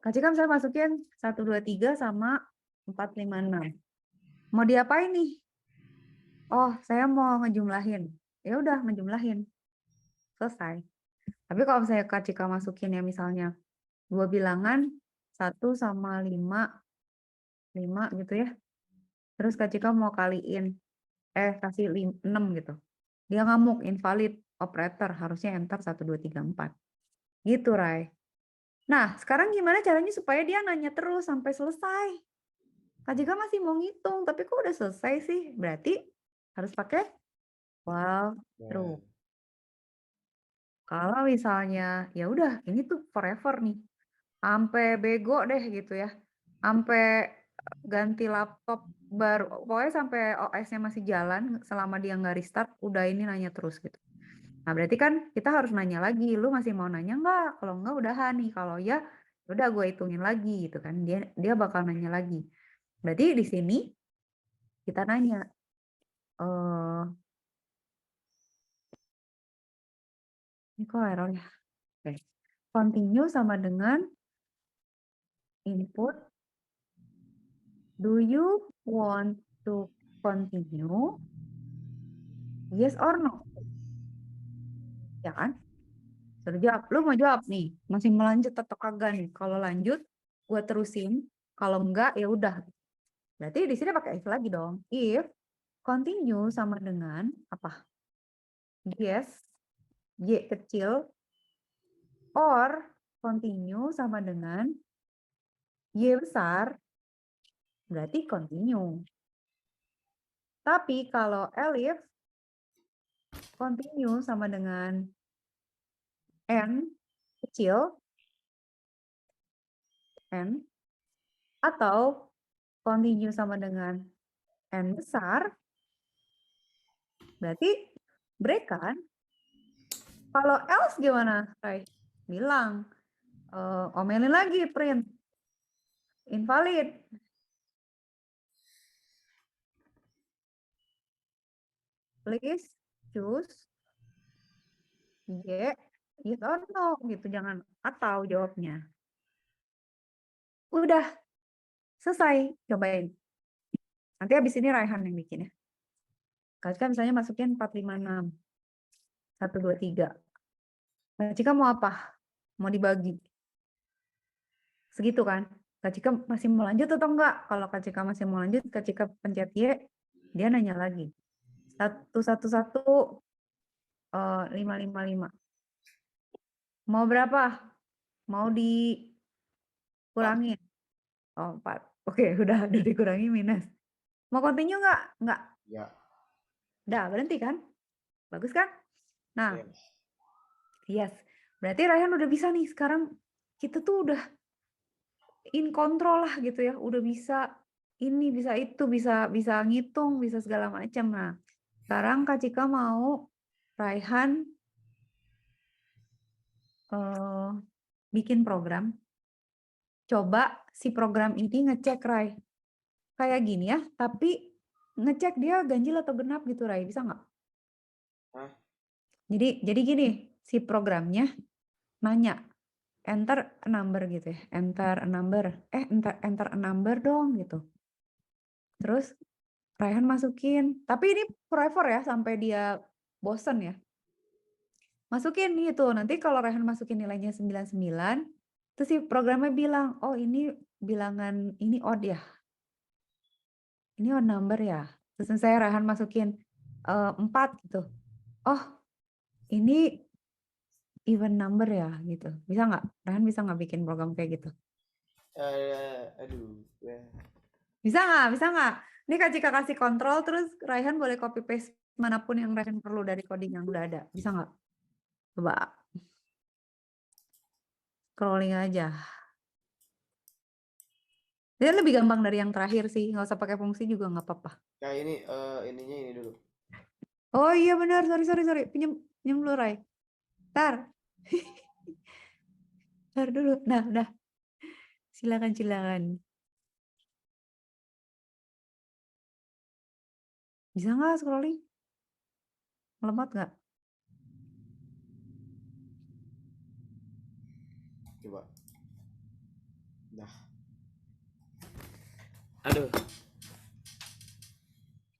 Kak Cika misalnya masukin 1, 2, 3 sama 4, 5, 6. Mau diapain nih? Oh, saya mau ngejumlahin. Ya udah, ngejumlahin. Selesai. Tapi kalau misalnya Kak Cika masukin ya misalnya 2 bilangan, 1 sama 5 gitu ya. Terus Kak Cika mau kaliin, kasih 6 gitu. Dia ngamuk, invalid operator, harusnya enter 1, 2, 3, 4. Gitu, Rai. Nah, sekarang gimana caranya supaya dia nanya terus sampai selesai? Kak Jika masih mau ngitung, tapi kok udah selesai sih? Berarti harus pakai while true. Nah, Kalau misalnya ya udah ini tuh forever nih. Sampai bego deh gitu ya. Sampai ganti laptop baru, pokoknya sampai OS-nya masih jalan selama dia nggak restart, udah ini nanya terus gitu. Nah, berarti kan kita harus nanya lagi, lu masih mau nanya nggak? Kalau nggak udahan nih, kalau ya udah gue hitungin lagi gitu kan. Dia bakal nanya lagi. Berarti di sini kita nanya, eh ini kok error ya? Oke. Continue sama dengan input, do you want to continue? Yes or no? Ya kan? Suruh jawab. Lu mau jawab nih, masih melanjut atau kagak nih? Kalau lanjut, gue terusin. Kalau enggak, ya udah. Berarti di sini pakai if lagi dong. If continue sama dengan apa? Yes, Y kecil, or continue sama dengan Y besar, berarti continue. Tapi kalau elif continue sama dengan N kecil, N, atau continue sama dengan N besar, berarti break kan? Kalau else gimana, Ray? Bilang, omelin lagi print. Invalid. Please choose Y, yes or no gitu. Jangan atau jawabnya. Udah, selesai. Cobain. Nanti habis ini Raihan yang bikin ya. Kak Cika misalnya masukin 456. 1, 2, 3. Kak Cika mau apa? Mau dibagi. Segitu kan? Kak Cika masih mau lanjut atau enggak? Kalau Kak Cika masih mau lanjut, Kak Cika pencet Y, dia nanya lagi. 111, 555. Mau berapa? Mau dikurangin? Oh, 4. Oke, udah dikurangi minus. Mau continue nggak? Nggak. ya. Udah, berhenti kan? Bagus kan? Nah, Ya. yes. Berarti Rayhan udah bisa nih. Sekarang kita tuh udah in control lah gitu ya. Udah bisa ini, bisa itu, bisa ngitung, bisa segala macam. Nah, sekarang Kak Cika mau Raihan bikin program. Coba si program ini ngecek, Rai. Kayak gini ya, tapi ngecek dia ganjil atau genap gitu, Rai. Bisa nggak? Hah? Jadi gini, si programnya nanya, enter a number gitu ya. Enter a number. Enter a number dong gitu. Terus Raihan masukin. Tapi ini forever ya, sampai dia bosen ya. Masukin gitu. Nanti kalau Raihan masukin nilainya 99, terus si programnya bilang, oh ini bilangan, ini odd ya. Ini odd number ya. Terus saya Raihan masukin 4 gitu. Oh, ini even number ya gitu. Bisa nggak? Raihan bisa nggak bikin program kayak gitu? Aduh. Ya. Bisa nggak? Bisa nggak? Ini Kak Cika kasih kontrol, terus Raihan boleh copy paste manapun yang Raihan perlu dari coding yang udah ada. Bisa nggak? Coba scrolling aja. Dia lebih gampang dari yang terakhir sih. Nggak usah pakai fungsi juga nggak apa-apa. Kayak ini ininya ini dulu. Oh iya benar. Sorry. Pinjam dulu, Rai. Ntar. Ntar dulu. Nah, udah. Silakan. Bisa nggak scrolling? Lemot nggak? Coba. Nah. Aduh.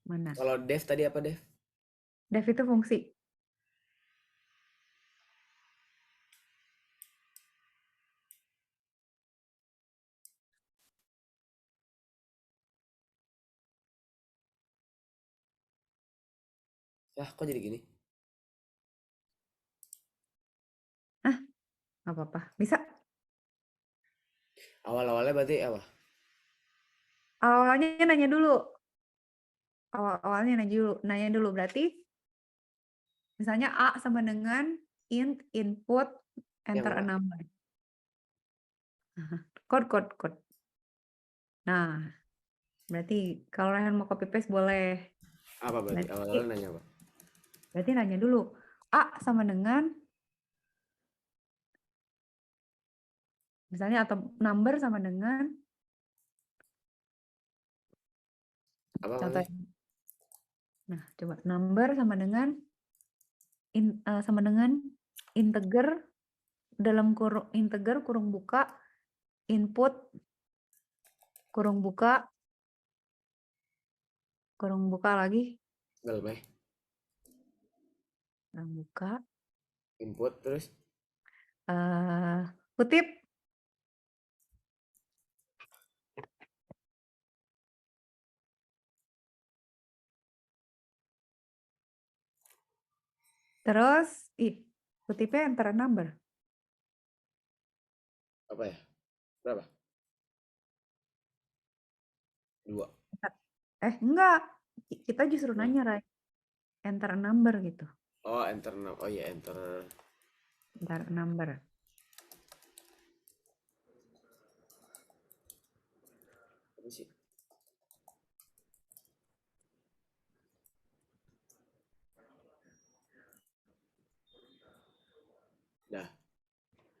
Mana? Kalau dev tadi apa dev? Dev itu fungsi. Lah, kok jadi gini? Ah, nggak apa-apa. Bisa. Awal-awalnya berarti apa? Awalnya nanya dulu. Awalnya nanya dulu. Berarti misalnya A sama dengan input Yang enter a mana? number. Code. Nah, berarti kalau Rehan mau copy paste boleh. Apa berarti? Awal-awalnya nanya apa? Berarti nanya dulu. A sama dengan misalnya atau number sama dengan Apa contoh. maksudnya? Nah, coba number sama dengan integer dalam integer kurung buka input kurung buka lagi Dalamnya kurung buka input terus kutip terus kutipnya antara number. apa ya? Berapa? 2. Enggak, kita justru Nah. nanya Ray enter a number gitu, Oh, enter. Oh iya, enter. enter a number. Apa sih?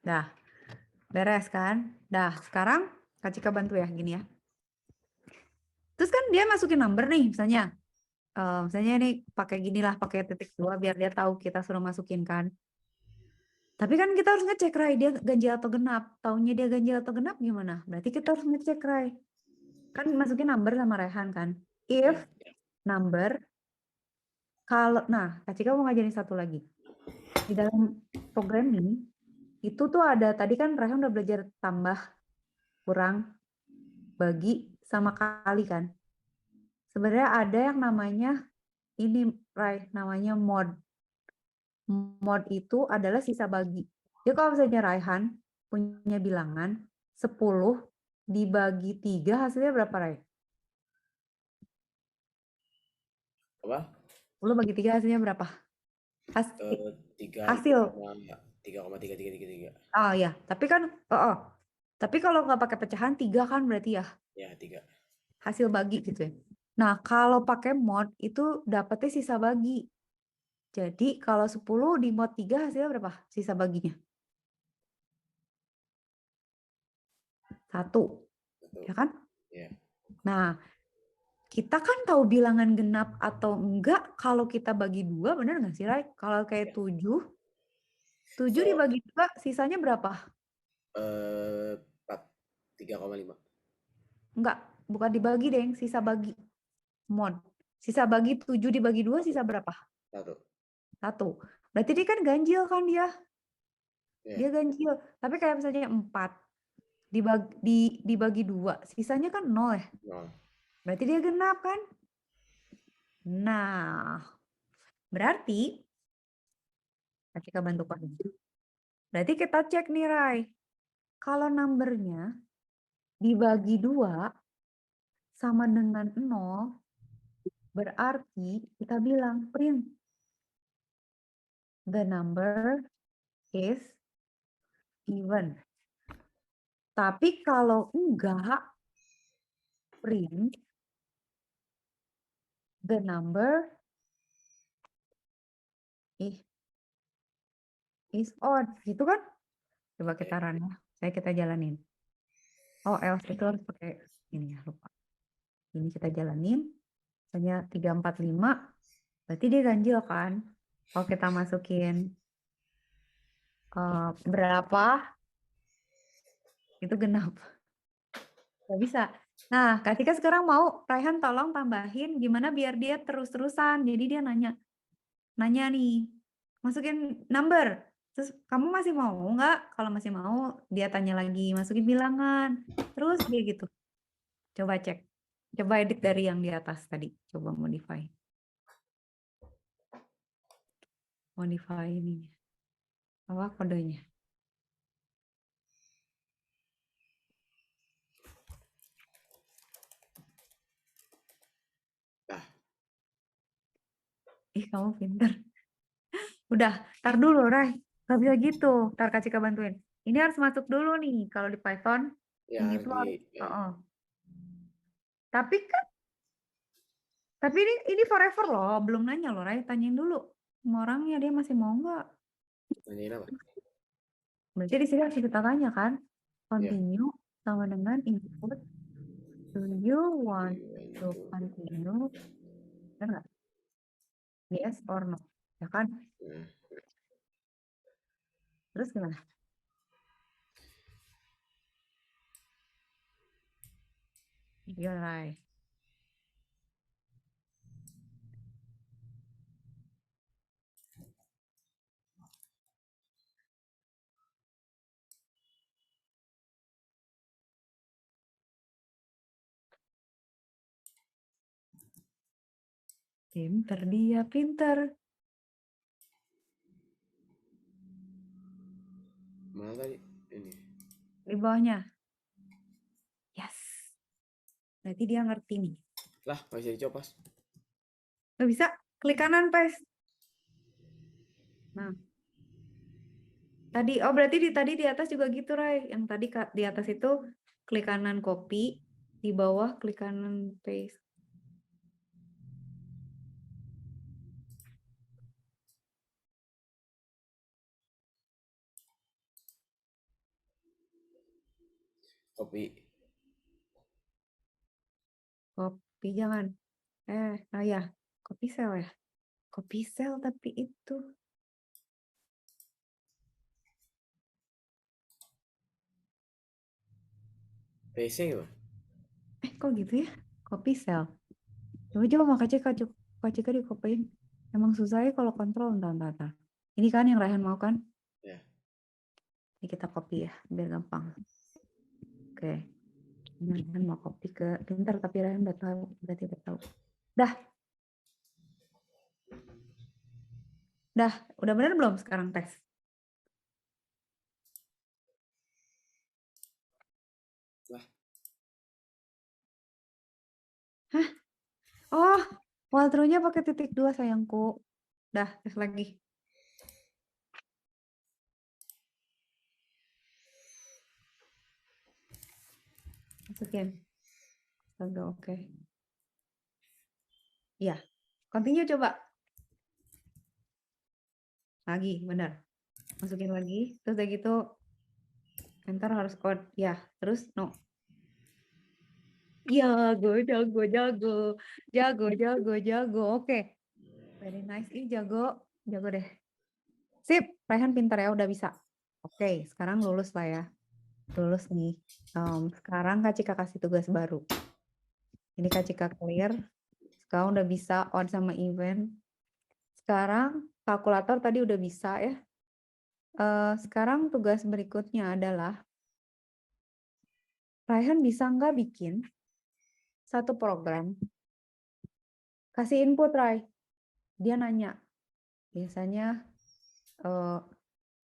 Dah beres kan. Dah sekarang Kak Cika bantu ya gini ya. Terus kan dia masukin number nih misalnya ini pakai gini lah, pakai titik 2 biar dia tahu kita suruh masukin kan. Tapi kan kita harus ngecek Ray dia ganjil atau genap. Taunya dia ganjil atau genap gimana? Berarti kita harus ngecek Ray. Kan masukin number sama Rehan kan. If number Kak Cika mau ngajarin satu lagi. Di dalam programming itu tuh ada tadi kan Rehan udah belajar tambah, kurang, bagi sama kali kan. Sebenarnya ada yang namanya ini Ray, namanya mod. Mod itu adalah sisa bagi. Jadi kalau misalnya Raihan punya bilangan 10 dibagi 3 hasilnya berapa, Rai? Apa? 10 bagi 3 hasilnya berapa? Hasil. 3,3333. Oh ya, tapi kan tapi kalau nggak pakai pecahan 3 kan berarti ya Ya, 3. hasil bagi gitu ya. Nah, kalau pakai mod itu dapetnya sisa bagi. Jadi kalau 10 di mod 3 hasilnya berapa? Sisa baginya. 1. Ya kan? Ya. Nah, kita kan tahu bilangan genap atau enggak kalau kita bagi 2, benar nggak sih, Rai? Kalau kayak 7 dibagi 2, sisanya berapa? 3,5. Enggak, bukan dibagi, Deng. Sisa bagi. Mod. Sisa bagi 7 dibagi 2, sisa berapa? 1. 1. Berarti dia kan ganjil kan dia? Ya. Dia ganjil. Tapi kayak misalnya 4 dibagi 2, sisanya kan 0 ya? 0. Berarti dia genap kan? Nah, berarti kita bantu Pak. Berarti kita cek nih, Rai. Kalau numbernya dibagi 2 sama dengan 0, berarti kita bilang print the number is even. Tapi kalau enggak, print the number is odd. Gitu kan? Coba kita run ya. Kita jalanin. Oh, else itu harus pakai ini ya, lupa. Ini kita jalanin. Misalnya 3, 4, 5. Berarti dia ganjil kan? Kalau kita masukin berapa, itu genap. Gak bisa. Nah, Kak Tika sekarang mau Raihan tolong tambahin gimana biar dia terus-terusan. Jadi dia nanya nih, masukin number. Terus kamu masih mau nggak? Kalau masih mau, dia tanya lagi, masukin bilangan. Terus dia gitu. Coba cek. Coba edit dari yang di atas tadi. Coba modify. Modify ini. Apa kodenya? Ih, kamu pinter. Udah, tar dulu, Rai. Gak bisa gitu. Tar Kak Cika bantuin. Ini harus masuk dulu nih. Kalau di Python, Ya ini harus tuh di harus. ya. Oh. Tapi ini forever loh. Belum nanya loh, Rai. Tanyain dulu. Sama orangnya, dia masih mau nggak? Nanyain apa? Berarti di sini harus kita tanya kan? Ya. Continue sama dengan input. Do you want to continue? Benar nggak? Yes or no? Ya kan? Nah, Terus gimana? Iya, Rai. Pinter dia, pinter. mana tadi? Ini. Di bawahnya. Yes. Berarti dia ngerti nih. Lah, masih dicopas. Nggak bisa? Klik kanan, Pes. Nah. Tadi, oh berarti tadi di atas juga gitu, Rai. Yang tadi di atas itu klik kanan copy, di bawah klik kanan paste. Copy. Copy jangan. Ya. Copy cell ya. Copy cell tapi itu. PC gimana? Kok gitu ya? Copy cell. Coba mau Kak Cika dikopiin. Emang susah ya kalau kontrol, entar. Ini kan yang Raihan mau kan? Ya. Ini kita copy ya, biar gampang. Oke. Ini Raihan mau copy ke, bentar tapi Raihan udah tahu, berarti udah tahu. Dah, udah benar belum sekarang tes? Lah. Hah? Oh, walkthrough-nya pakai titik 2 sayangku. Dah, tes lagi. Masukin. Astaga, oke. Iya. Continue coba. Lagi, benar. Masukin lagi. Terus udah gitu, enter harus code. Ya, terus no. Jago. Oke. Very nice. Ih, jago deh. Sip, Raihan pintar ya, udah bisa. Oke, sekarang lulus lah ya. Lulus nih. Sekarang Kak Cika kasih tugas baru. Ini Kak Cika clear. Sekarang udah bisa on sama event. Sekarang kalkulator tadi udah bisa ya. Sekarang tugas berikutnya adalah Raihan bisa nggak bikin satu program, kasih input Rai. Dia nanya, biasanya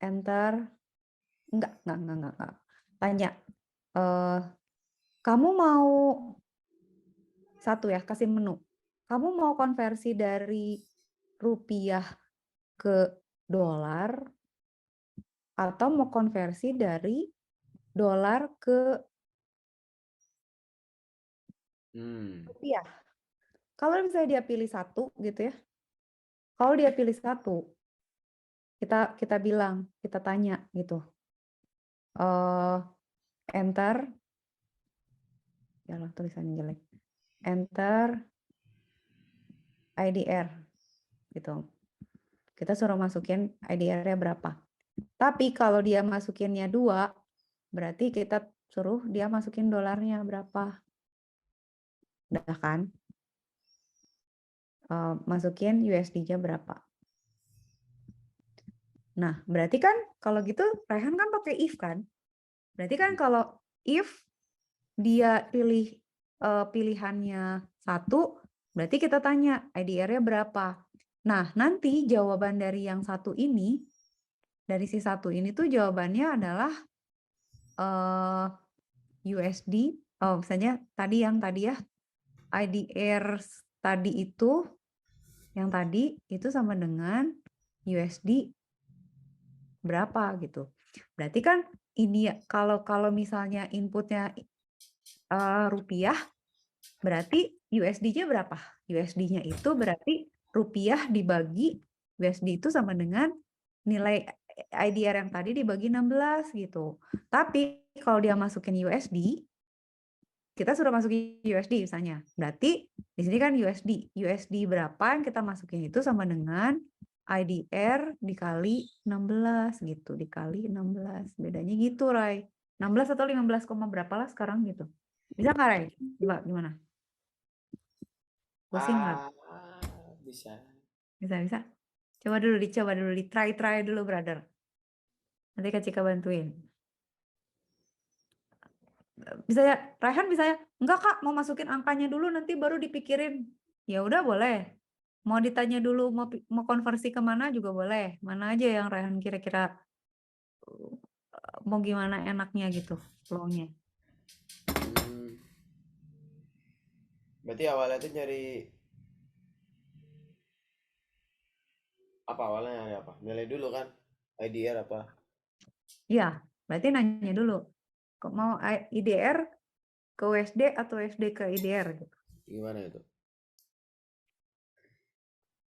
enter, enggak. Tanya, kamu mau satu ya, kasih menu. Kamu mau konversi dari rupiah ke dolar atau mau konversi dari dolar ke rupiah? Kalau misalnya dia pilih satu gitu ya, kalau dia pilih satu, kita bilang, kita tanya gitu, enter, ya lah tulisannya jelek, enter IDR gitu. Kita suruh masukin IDR-nya berapa. Tapi kalau dia masukinnya 2, berarti kita suruh dia masukin dolarnya berapa. Udah kan? Masukin USD-nya berapa. Nah, berarti kan kalau gitu Raihan kan pakai if kan? Berarti kan kalau if dia pilih pilihannya 1, berarti kita tanya IDR-nya berapa. Nah, nanti jawaban dari yang satu ini, dari si satu ini tuh jawabannya adalah USD. Misalnya tadi ya, IDR tadi itu Yang tadi itu sama dengan USD berapa gitu. Berarti kan ini ya, kalau misalnya inputnya rupiah, berarti USD-nya berapa? USD-nya itu berarti rupiah dibagi USD itu sama dengan nilai IDR yang tadi dibagi 16 gitu. Tapi kalau dia masukin USD, kita sudah masukin USD misalnya. Berarti di sini kan USD berapa yang kita masukin itu sama dengan IDR dikali 16 gitu, dikali 16. Bedanya gitu, Rai. 16 atau 15, berapa lah sekarang gitu. Bisa nggak, Rai? Coba gimana? Pusing nggak? Bisa. Bisa. Coba dulu, try dulu, brother. Nanti Kak Cika bantuin. Bisa ya, Raihan bisa ya? Enggak Kak, mau masukin angkanya dulu nanti baru dipikirin. Ya udah boleh. Mau ditanya dulu mau konversi kemana juga boleh. Mana aja yang Raihan kira-kira mau gimana enaknya gitu flow-nya. Hmm, berarti awalnya tuh nyari apa, awalnya nyari apa? Nilai dulu kan? IDR apa? Iya, berarti nanya dulu. Kok mau IDR ke USD atau USD ke IDR gitu. Gimana itu?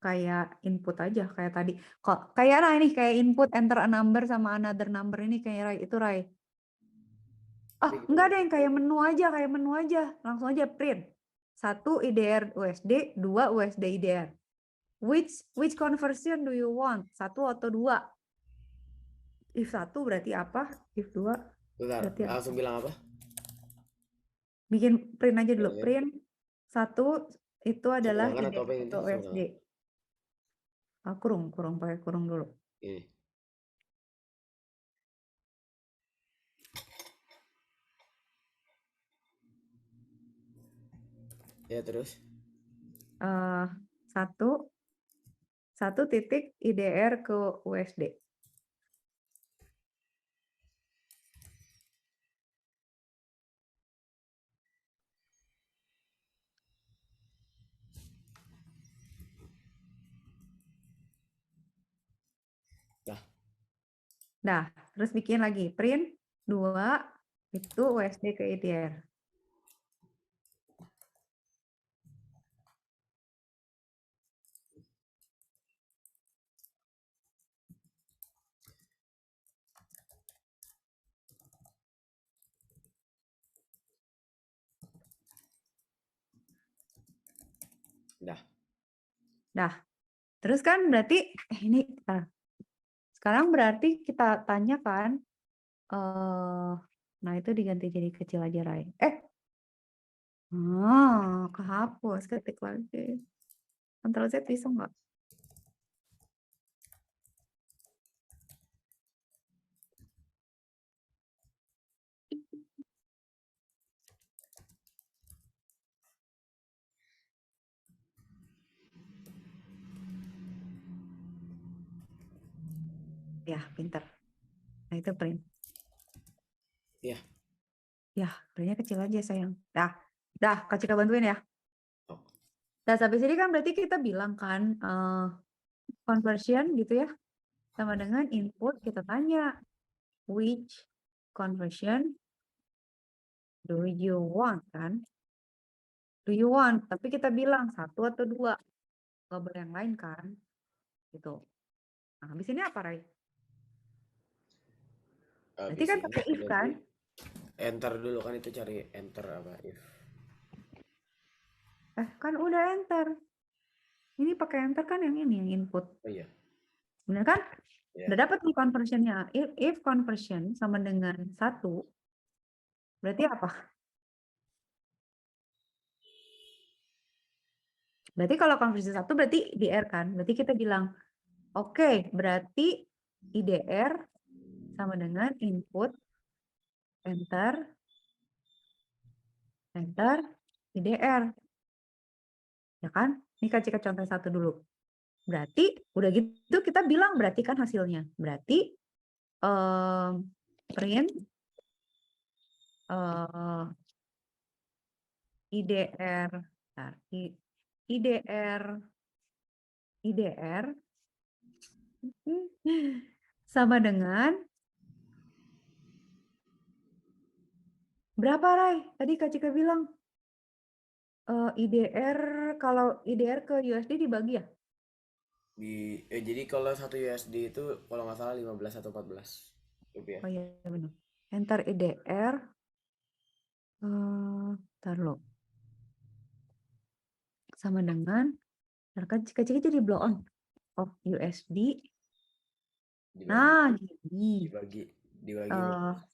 Kayak input aja kayak tadi. Kok kayak Rai nih, kayak input enter a number sama another number ini kayak Rai, itu Rai. Tapi Enggak gimana? ada yang kayak menu aja. Langsung aja print. 1 IDR USD, 2 USD IDR. Which conversion do you want? 1 atau 2? If 1 berarti apa? If 2 Bentar, berarti apa? langsung bilang apa? Bikin print aja dulu. Bilangin. Print 1 itu adalah Ketulangan atau IDR apa ini? atau USD. Sebenarnya. Kurung, pakai kurung dulu. Ini. Ya terus. 1 titik IDR ke USD. Nah, terus bikin lagi print 2 itu USD ke IDR. Nah, terus kan berarti ini sekarang berarti kita tanyakan nah itu diganti jadi kecil aja, Rai. Kehapus, ketik lagi. Ctrl Z bisa nggak? Ya, pinter. Nah, itu print. Iya. Ya, printnya kecil aja, sayang. Dah, Kak Cika bantuin ya. Oh. Nah, sampai sini kan berarti kita bilang kan conversion gitu ya. Sama dengan input kita tanya which conversion do you want kan? Do you want? Tapi kita bilang 1 atau 2. Nggak boleh yang lain kan? Gitu. Nah, habis ini apa, Rai? Berarti Habis kan ini pakai if kan? berarti enter dulu kan, itu cari enter apa if. Kan udah enter. Ini pakai enter kan yang ini, yang input. Oh iya. Benar kan? Ya. Udah dapat nih conversionnya. If conversion sama dengan 1, berarti apa? Berarti kalau conversion 1 berarti IDR kan? Berarti kita bilang, oke, berarti IDR sama dengan input, enter, IDR. Ya kan? Ini kasih contoh 1 dulu. Berarti udah gitu kita bilang berarti kan hasilnya. Berarti print IDR, IDR IDR sama dengan berapa, Rai? Tadi Kak Cika bilang IDR, kalau IDR ke USD dibagi ya? Jadi kalau 1 USD itu kalau nggak salah 15 atau 14 rupiah. Oh iya benar. Enter IDR, ntar lo. Sama dengan, ntar Kak Cika jadi blow on of USD. Dibagi Nah, gini. dibagi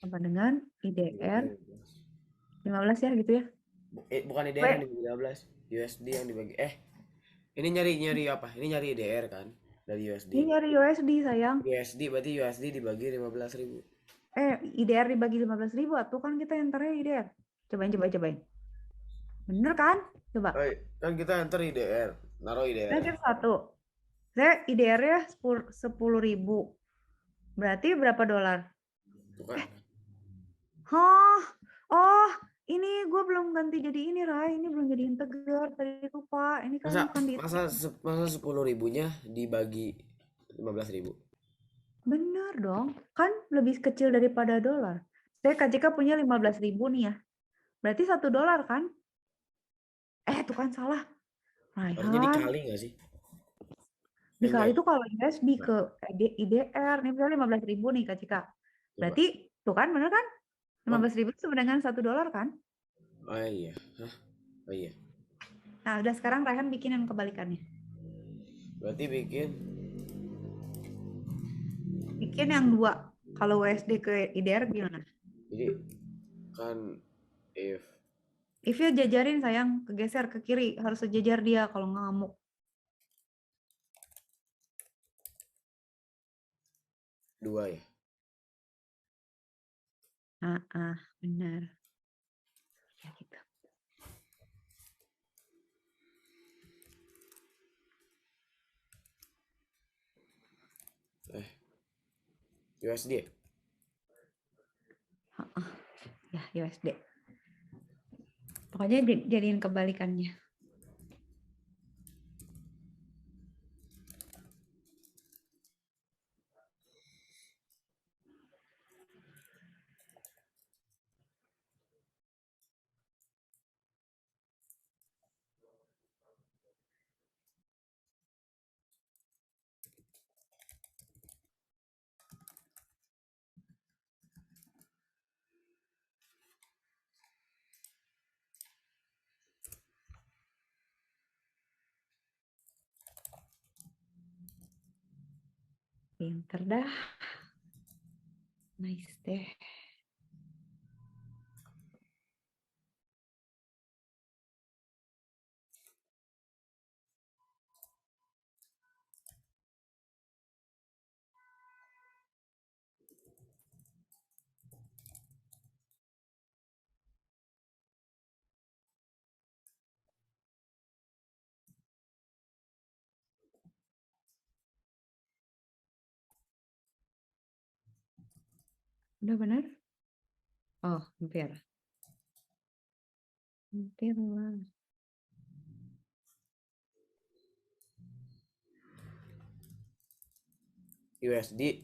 Sama dengan IDR 15 ya gitu ya. bukan IDR yang dibagi 15, USD yang dibagi. Ini nyari apa? Ini nyari IDR kan dari USD. Ini nyari USD sayang. USD berarti USD dibagi 15.000. IDR dibagi 15.000 tuh kan kita enternya IDR. Cobain. Bener kan? Coba. Kan kita enter IDR, naruh IDR. Nah, satu. Saya IDR-nya 10.000. Berarti berapa dolar? Bukan. Oh, ini gue belum ganti jadi ini, Rai. Ini belum jadi integer. Tadi lupa. Ini kan bukan di Masa 10.000-nya dibagi 15.000. Bener dong. Kan lebih kecil daripada dolar. Saya Kak Cika punya 15.000 nih ya. Berarti $1 kan? Itu kan salah. Harusnya dikali nggak sih? Dikali itu kalau USD ke IDR. Nih misalnya 15.000 nih Kak Cika. Berarti tuh kan bener kan? 15.000 sama dengan $1 kan? Oh iya. Oh iya. Nah udah sekarang Raihan bikin yang kebalikannya. Berarti Bikin yang dua. Kalau USD ke IDR gimana? Jadi kan If-nya jajarin sayang, kegeser ke kiri. Harus sejajar dia kalau ngamuk. dua ya. Benar. Ya gitu. USD ya? Ya, USD. Pokoknya jadiin kebalikannya. Pinter dah. Nice deh. Udah benar? Oh, hampir. Hampir lah. USD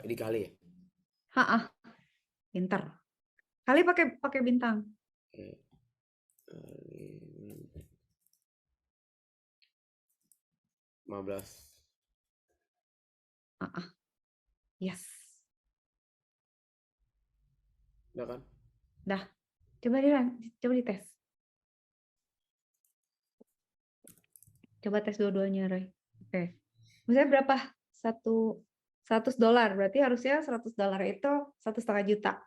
dikali ya? Pinter. Kali pakai bintang. 15. Yes. Udah kan? Dah. Coba dites. Coba tes dua-duanya, Roy. Oke. Misalnya berapa? $100. Berarti harusnya $100 itu 1,5 juta.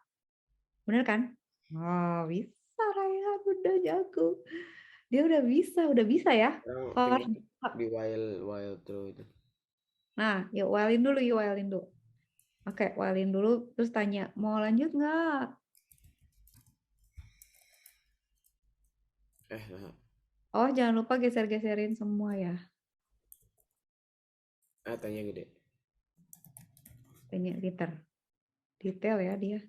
Bener kan? Oh, bisa Raihan, udah jago. Dia udah bisa ya. Di while through itu. Nah, yuk whilein dulu. Oke, whilein dulu, terus tanya, mau lanjut nggak? Oh, jangan lupa geser-geserin semua ya. Tanya gede. Tanya detail ya dia.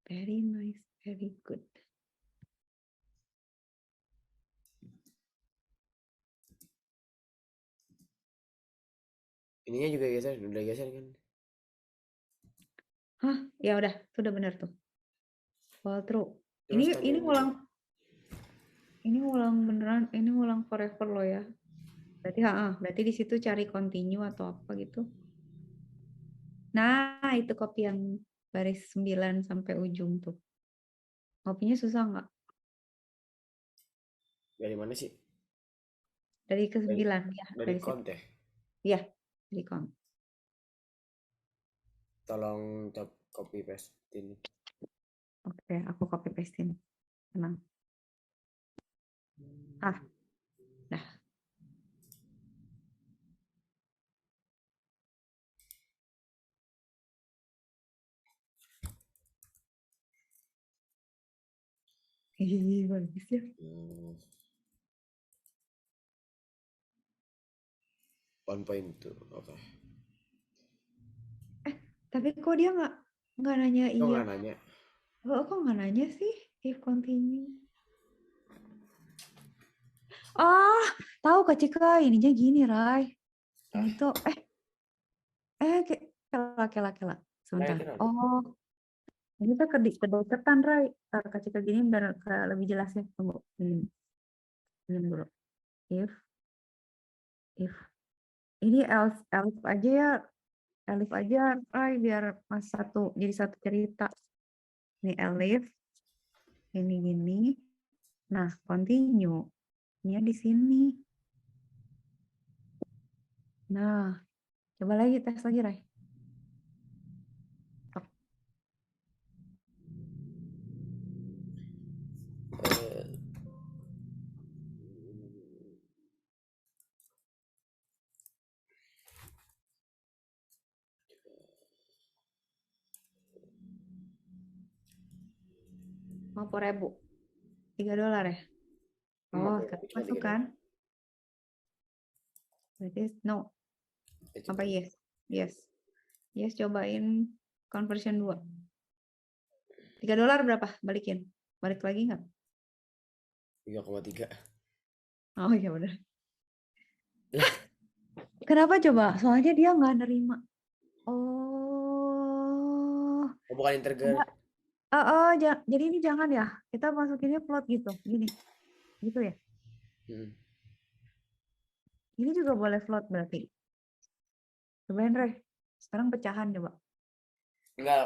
Very nice, very good. Ininya juga geser, udah geser kan? Hah, ya udah, sudah benar tuh. Follow through. Terus Ini tanyain dulu. ulang beneran, ini ulang forever loh ya. Berarti di situ cari continue atau apa gitu. Nah, itu copy yang baris 9 sampai ujung tuh. Copy-nya susah nggak? Dari mana sih? Dari ke 9 ya, Dari dari situ. count ya? Iya, dari count. Tolong copy paste ini. Oke, aku copy pastein. Tenang. Dah. Ih, bagus ya. 1.2, oke. Tapi kok dia nggak nanya Kok iya? nggak nanya? Kok nggak nanya sih? If continue. Ah, tahu Kak Cika, ininya gini, Rai. Ini tuh, kela. Sebentar. Kenapa? Oh, ini tuh kedekatan, Rai. Kak Cika gini biar lebih jelas ya. Tunggu. Ini dulu. If. Ini else aja ya. Elif aja, Rai, biar mas jadi satu cerita. Ini Elif, ini gini. Nah, continue. Ini di sini. Nah, coba lagi tes lagi, Rai. $50.000. $3 ya? Oh, sekarang Cuma masuk 3 kan? dolar. Berarti no. Coba. Apa yes? Yes. Yes, cobain conversion 2. $3 berapa? Balikin. Balik lagi nggak? 3,3. Oh iya udah. Kenapa coba? Soalnya dia nggak nerima. Oh. Oh, bukan integer. Jadi ini jangan ya. Kita masukinnya float gitu. Gini. Gitu ya. Ini juga boleh float berarti. Cobain, Rey. Sekarang pecahan coba. Enggak,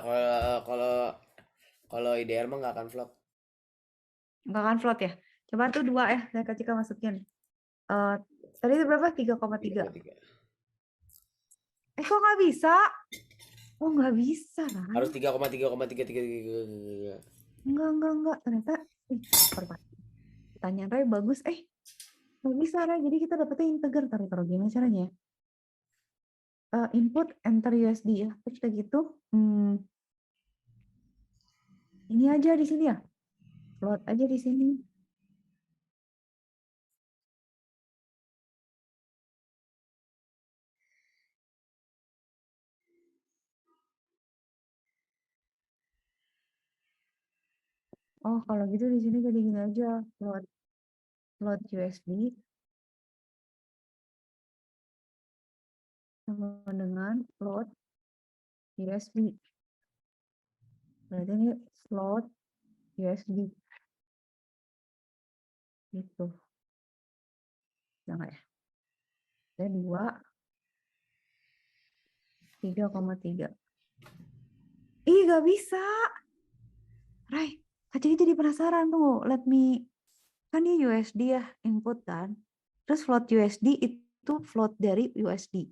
kalau IDR mah nggak akan float. Nggak akan float ya. Coba tuh 2 ya. Saya Kak Cika masukin. Tadi itu berapa? 3,3. 3,3. Kok nggak bisa? Oh, nggak bisa, Ray. Harus 3,3,333. Enggak. Ternyata, pertanyaan Ray bagus. Nggak bisa, Ray. Jadi kita dapetnya integer. Taruh gimana caranya ya? Input, enter USD ya. Terus kayak gitu. Ini aja di sini ya. Float aja di sini. Oh, kalau gitu di sini jadi gini aja. Float USD sama dengan float USD. Berarti ini float USD. Gitu. Jangan ya. Ada 2, 3,3. Ih, gak bisa. Rai, Kak Ciki jadi penasaran tuh. Kan ini USD ya, input kan. Terus float USD itu float dari USD.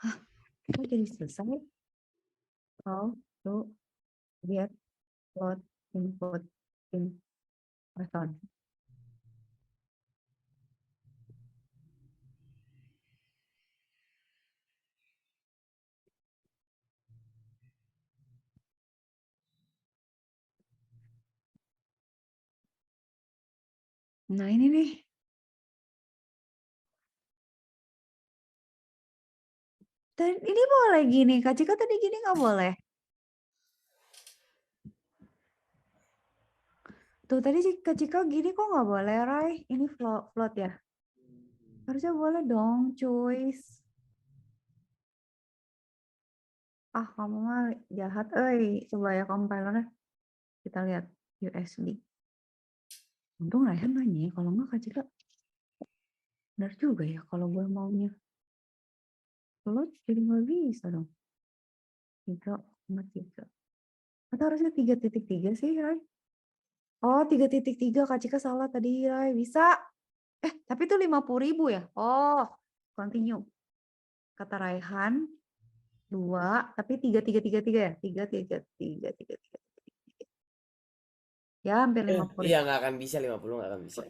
Hah, kok jadi selesai? How to get float input in Python? Nah, ini nih. Ini boleh gini. Kak Cika tadi gini nggak boleh. Tuh tadi Kak Cika gini kok nggak boleh, Rai? Ini float ya? Harusnya boleh dong, cuy. Ah, kamu mah jahat, Coba ya compilernya. Kita lihat USB. Untung Raihan nanya ya, kalau nggak Kak Cika. Benar juga ya, kalau gue maunya. Float jadi nggak bisa dong. 3,3. Atau harusnya 3,3 sih, Rai? Oh, 3,3. Kak Cika salah tadi, Rai. Bisa. Tapi itu 50.000 ya? Oh, continue. Kata Raihan, 2, tapi 3,3,3,3 ya? 3,3,3,3,3. Ya, hampir 50 Iya ribu. nggak akan bisa 50 nggak akan bisa.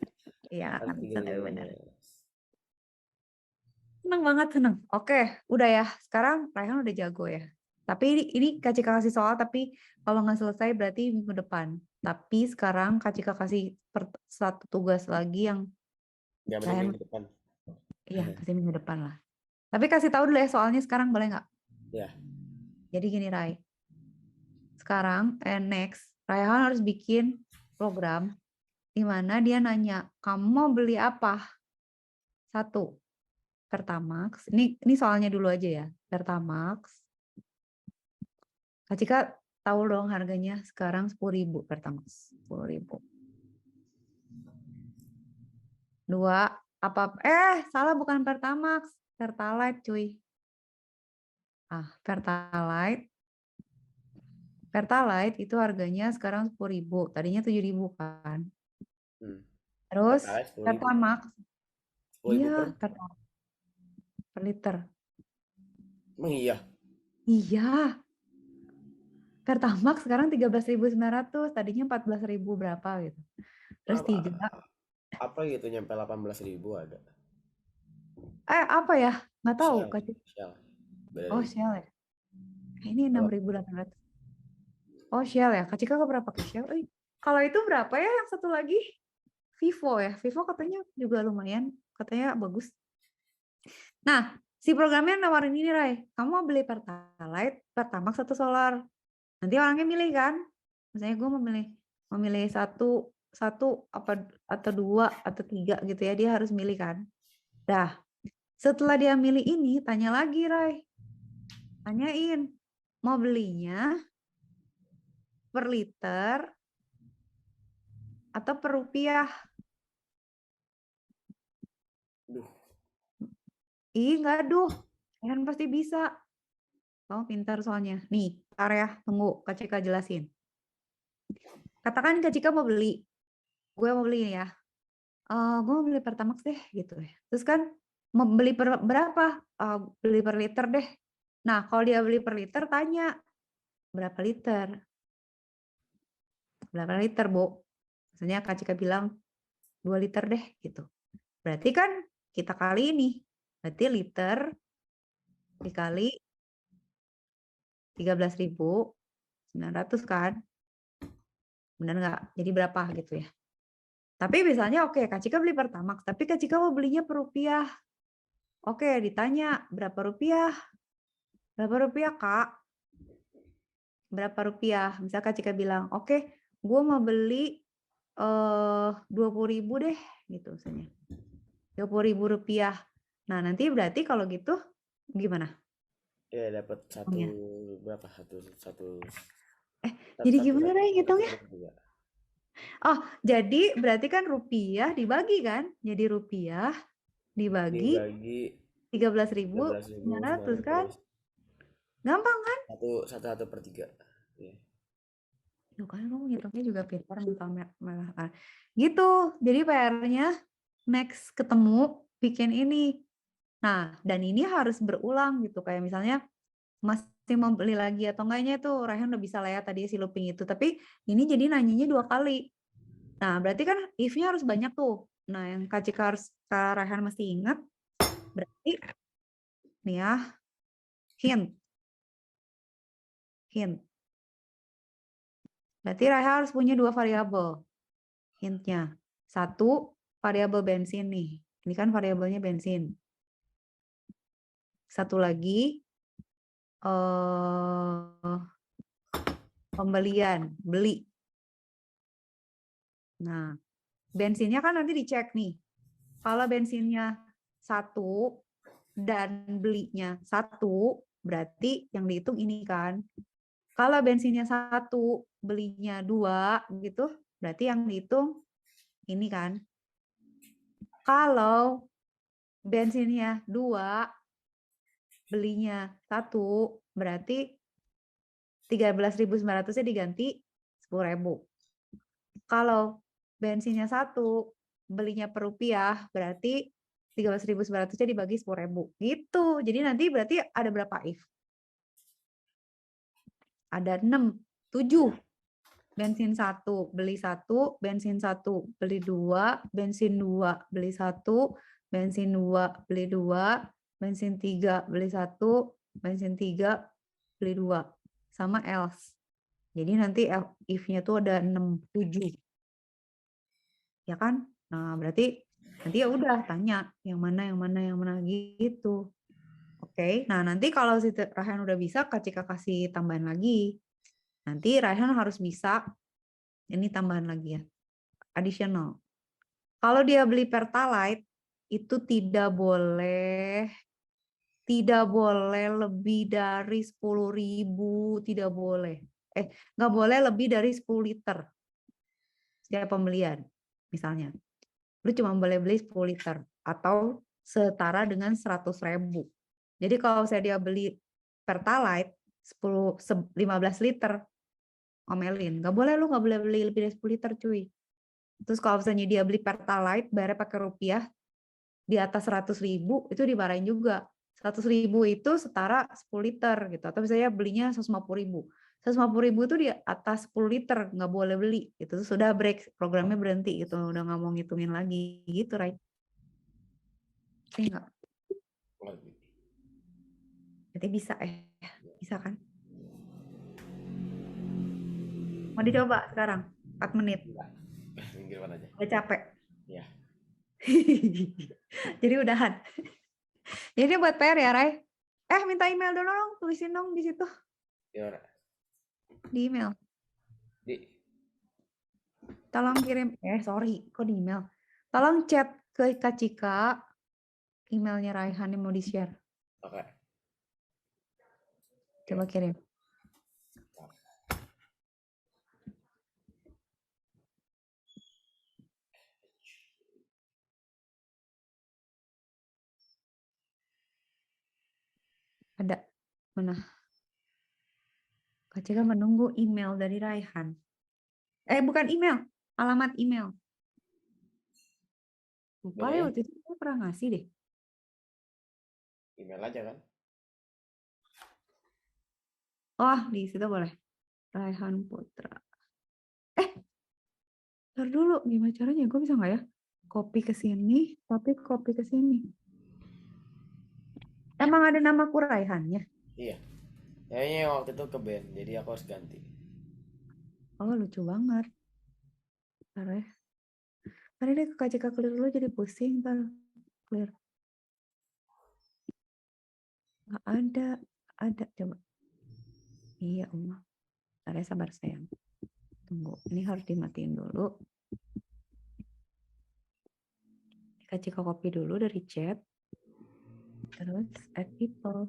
Iya, Harus akan bisa, tapi benar. 3,3. Seneng banget, seneng. Oke, udah ya. Sekarang Raihan udah jago ya. Tapi ini Kak Cika kasih soal, tapi kalau nggak selesai berarti minggu depan. Tapi sekarang Kak Cika kasih satu tugas lagi yang Nggak mending Raihan, minggu depan. iya, kasih minggu depan lah. Tapi kasih tahu dulu ya soalnya sekarang, boleh nggak? Ya. Jadi gini, Rai. Sekarang, next, Raihan harus bikin program di mana dia nanya, kamu mau beli apa? 1, Pertamax. Ini soalnya dulu aja ya. Pertamax. Kak Cika tahu dong harganya sekarang 10.000 Pertamax. 10.000. 2, salah, bukan Pertamax. Pertalite, cuy. Pertalite. Pertalite itu harganya sekarang 10.000. Tadinya 7.000 kan. Terus Pertalite 10.000. Pertamax. 10.000 Iya, per. per liter. Emang iya. Iya. Pertamax sekarang 13.900, tadinya 14.000 berapa gitu. Terus 3. Apa gitu nyampe 18.000 ada. Apa ya? Nggak tahu, Shell. Kak Cika. Shell. Beda Oh, lagi. Shell ya. Ini Kalau 6.800. Oh, Shell ya. Kak Cika ke berapa ke Shell? Kalau itu berapa ya yang satu lagi? Vivo ya. Vivo katanya juga lumayan. Katanya bagus. Nah, si programnya nawarin ini, Rai. Kamu mau beli Pertalite, Pertamax atau solar? Nanti orangnya milih kan. Misalnya gue memilih satu apa atau 2 atau 3 gitu ya. Dia harus milih kan. Dah, setelah dia milih ini, tanya lagi, Rai. Tanyain, mau belinya per liter atau per rupiah? duh. Nggak aduh. Kan pasti bisa. Kamu pintar soalnya. Nih, ntar ya, tunggu. Kak Cika jelasin. Katakan Kak Cika mau beli. Gue mau beli ya. Gue mau beli Pertamax deh, gitu ya. Terus kan, mau beli berapa? Beli per liter deh. Nah, kalau dia beli per liter, tanya. Berapa liter? Berapa liter, Bu? Misalnya Kak Cika bilang, 2 liter deh, gitu. Berarti kan kita kali ini. Berarti liter dikali 13.900 kan? Benar nggak? Jadi berapa gitu ya? Tapi misalnya oke, Kak Cika beli Pertamax, tapi Kak Cika mau belinya per rupiah. Oke, ditanya berapa rupiah? Berapa rupiah, Kak? Berapa rupiah? Misalnya Kak Cika bilang, oke, gue mau beli 20.000 deh, gitu misalnya. 20.000 rupiah. Nah, nanti berarti kalau gitu gimana? Ya dapat satu Ngitungnya? berapa? Satu Jadi satu gimana nih ngitungnya? juga. Oh, jadi berarti kan rupiah dibagi kan? Jadi rupiah dibagi Dibagi 13.900 kan? 13.900. Gampang kan? Satu per 3. Ya. Tuh kan kamu ngitungnya juga pintar mental malah kan. Gitu. Jadi PR-nya next ketemu bikin ini. Nah, dan ini harus berulang gitu. Kayak misalnya masih mau beli lagi atau enggaknya tuh Raihan udah bisa lah ya tadi si looping itu. Tapi ini jadi nanyanya 2 kali. Nah, berarti kan if-nya harus banyak tuh. Nah, yang Kak Cika harus Kak Raihan mesti ingat. Berarti nih ya, hint. Berarti Raihan harus punya 2 variabel. Hintnya. 1, variabel bensin nih. Ini kan variabelnya bensin. 1 lagi, pembelian, beli. Nah, bensinnya kan nanti dicek nih. Kalau bensinnya 1 dan belinya 1, berarti yang dihitung ini kan. Kalau bensinnya 1, belinya 2 gitu, berarti yang dihitung ini kan. Kalau bensinnya 2, belinya 1, berarti 13.900-nya diganti 10.000. Kalau bensinnya 1, belinya per rupiah, berarti 13.900-nya dibagi 10.000. Gitu. Jadi nanti berarti ada berapa if? Ada 6, 7. Bensin 1, beli 1, bensin 1, beli 2, bensin 2, beli 1, bensin 2, beli 2, bensin 3, beli 1, bensin 3, beli 2. Sama else. Jadi nanti if-nya tuh ada 6, 7. Ya kan? Nah, berarti nanti ya udah tanya yang mana gitu. Oke. Nah, nanti kalau si Raihan udah bisa, Kak Cika kasih tambahan lagi. Nanti Raihan harus bisa ini tambahan lagi ya. Additional. Kalau dia beli Pertalite itu tidak boleh lebih dari 10.000, tidak boleh. Nggak boleh lebih dari 10 liter setiap pembelian. Misalnya, lu cuma boleh beli 10 liter atau setara dengan 100.000. Jadi kalau saya dia beli Pertalite 15 liter, omelin. Nggak boleh, lu nggak boleh beli lebih dari 10 liter, cuy. Terus kalau misalnya dia beli Pertalite, bayarnya pakai rupiah, di atas 100.000, itu dimarahin juga. 100.000 itu setara 10 liter gitu. Atau misalnya belinya 150.000. 150.000 itu di atas 10 liter, nggak boleh beli. Itu sudah break, programnya berhenti gitu. Udah nggak mau ngitungin lagi gitu, right? Enggak. Berarti bisa bisa kan? Mau dicoba sekarang? 4 menit. Minggiran aja. Udah capek. Ya. Jadi udahan. Jadi buat PR ya, Ray. Minta email dulu dong, tulisin dong di situ. Gimana? Di email. Tolong kirim, sorry, kok di email. Tolong chat ke Kak Cika, emailnya Raihan yang mau di-share. Oke. Coba kirim. Ada. Mana? Kak Cika menunggu email dari Raihan. Bukan email, alamat email. Lupa ya, waktu itu saya pernah ngasih deh. Email aja kan? Oh, di situ boleh. Raihan Putra. Ntar dulu, gimana caranya? Gue bisa nggak ya? Copy ke sini, tapi copy ke sini. Emang ada nama Raihannya? Iya. Kayaknya waktu itu ke band, jadi aku harus ganti. Oh, lucu banget. Ntar ya. Tadi deh Kak Cika clear dulu jadi pusing. Ntar clear. Nggak ada. Ada, coba. Iya, Allah. Ntar ya, sabar sayang. Tunggu, ini harus dimatiin dulu. Kak Cika copy dulu dari chat. Terus add people.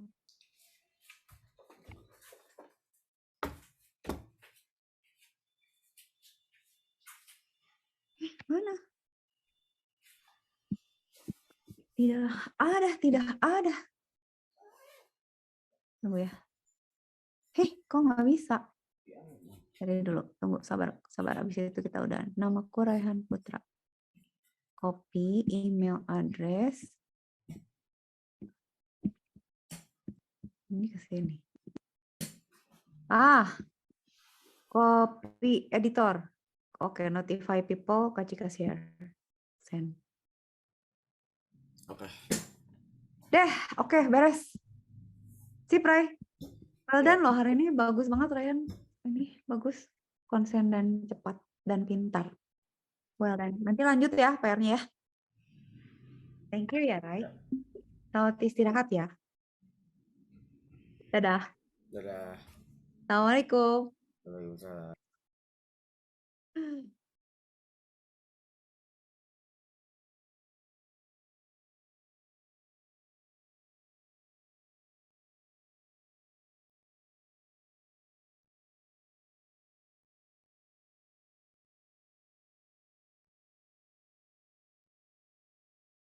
Mana? Tidak ada. Tunggu ya. Kok nggak bisa? Cari dulu, tunggu, sabar. Abis itu kita udah. Namaku Raihan Putra. Copy email address. Ini ke sini. Copy editor. Oke, notify people, Kak Cika share. Send. Oke. Deh, oke, beres. Sip, Ray. Well done Ya. loh, hari ini bagus banget, Ryan. Ini bagus. Konsen dan cepat dan pintar. Well done. Nanti lanjut ya PR-nya ya. Thank you ya, Ray. Selamat istirahat ya. Dadah. Dadah. Assalamualaikum. Waalaikumsalam.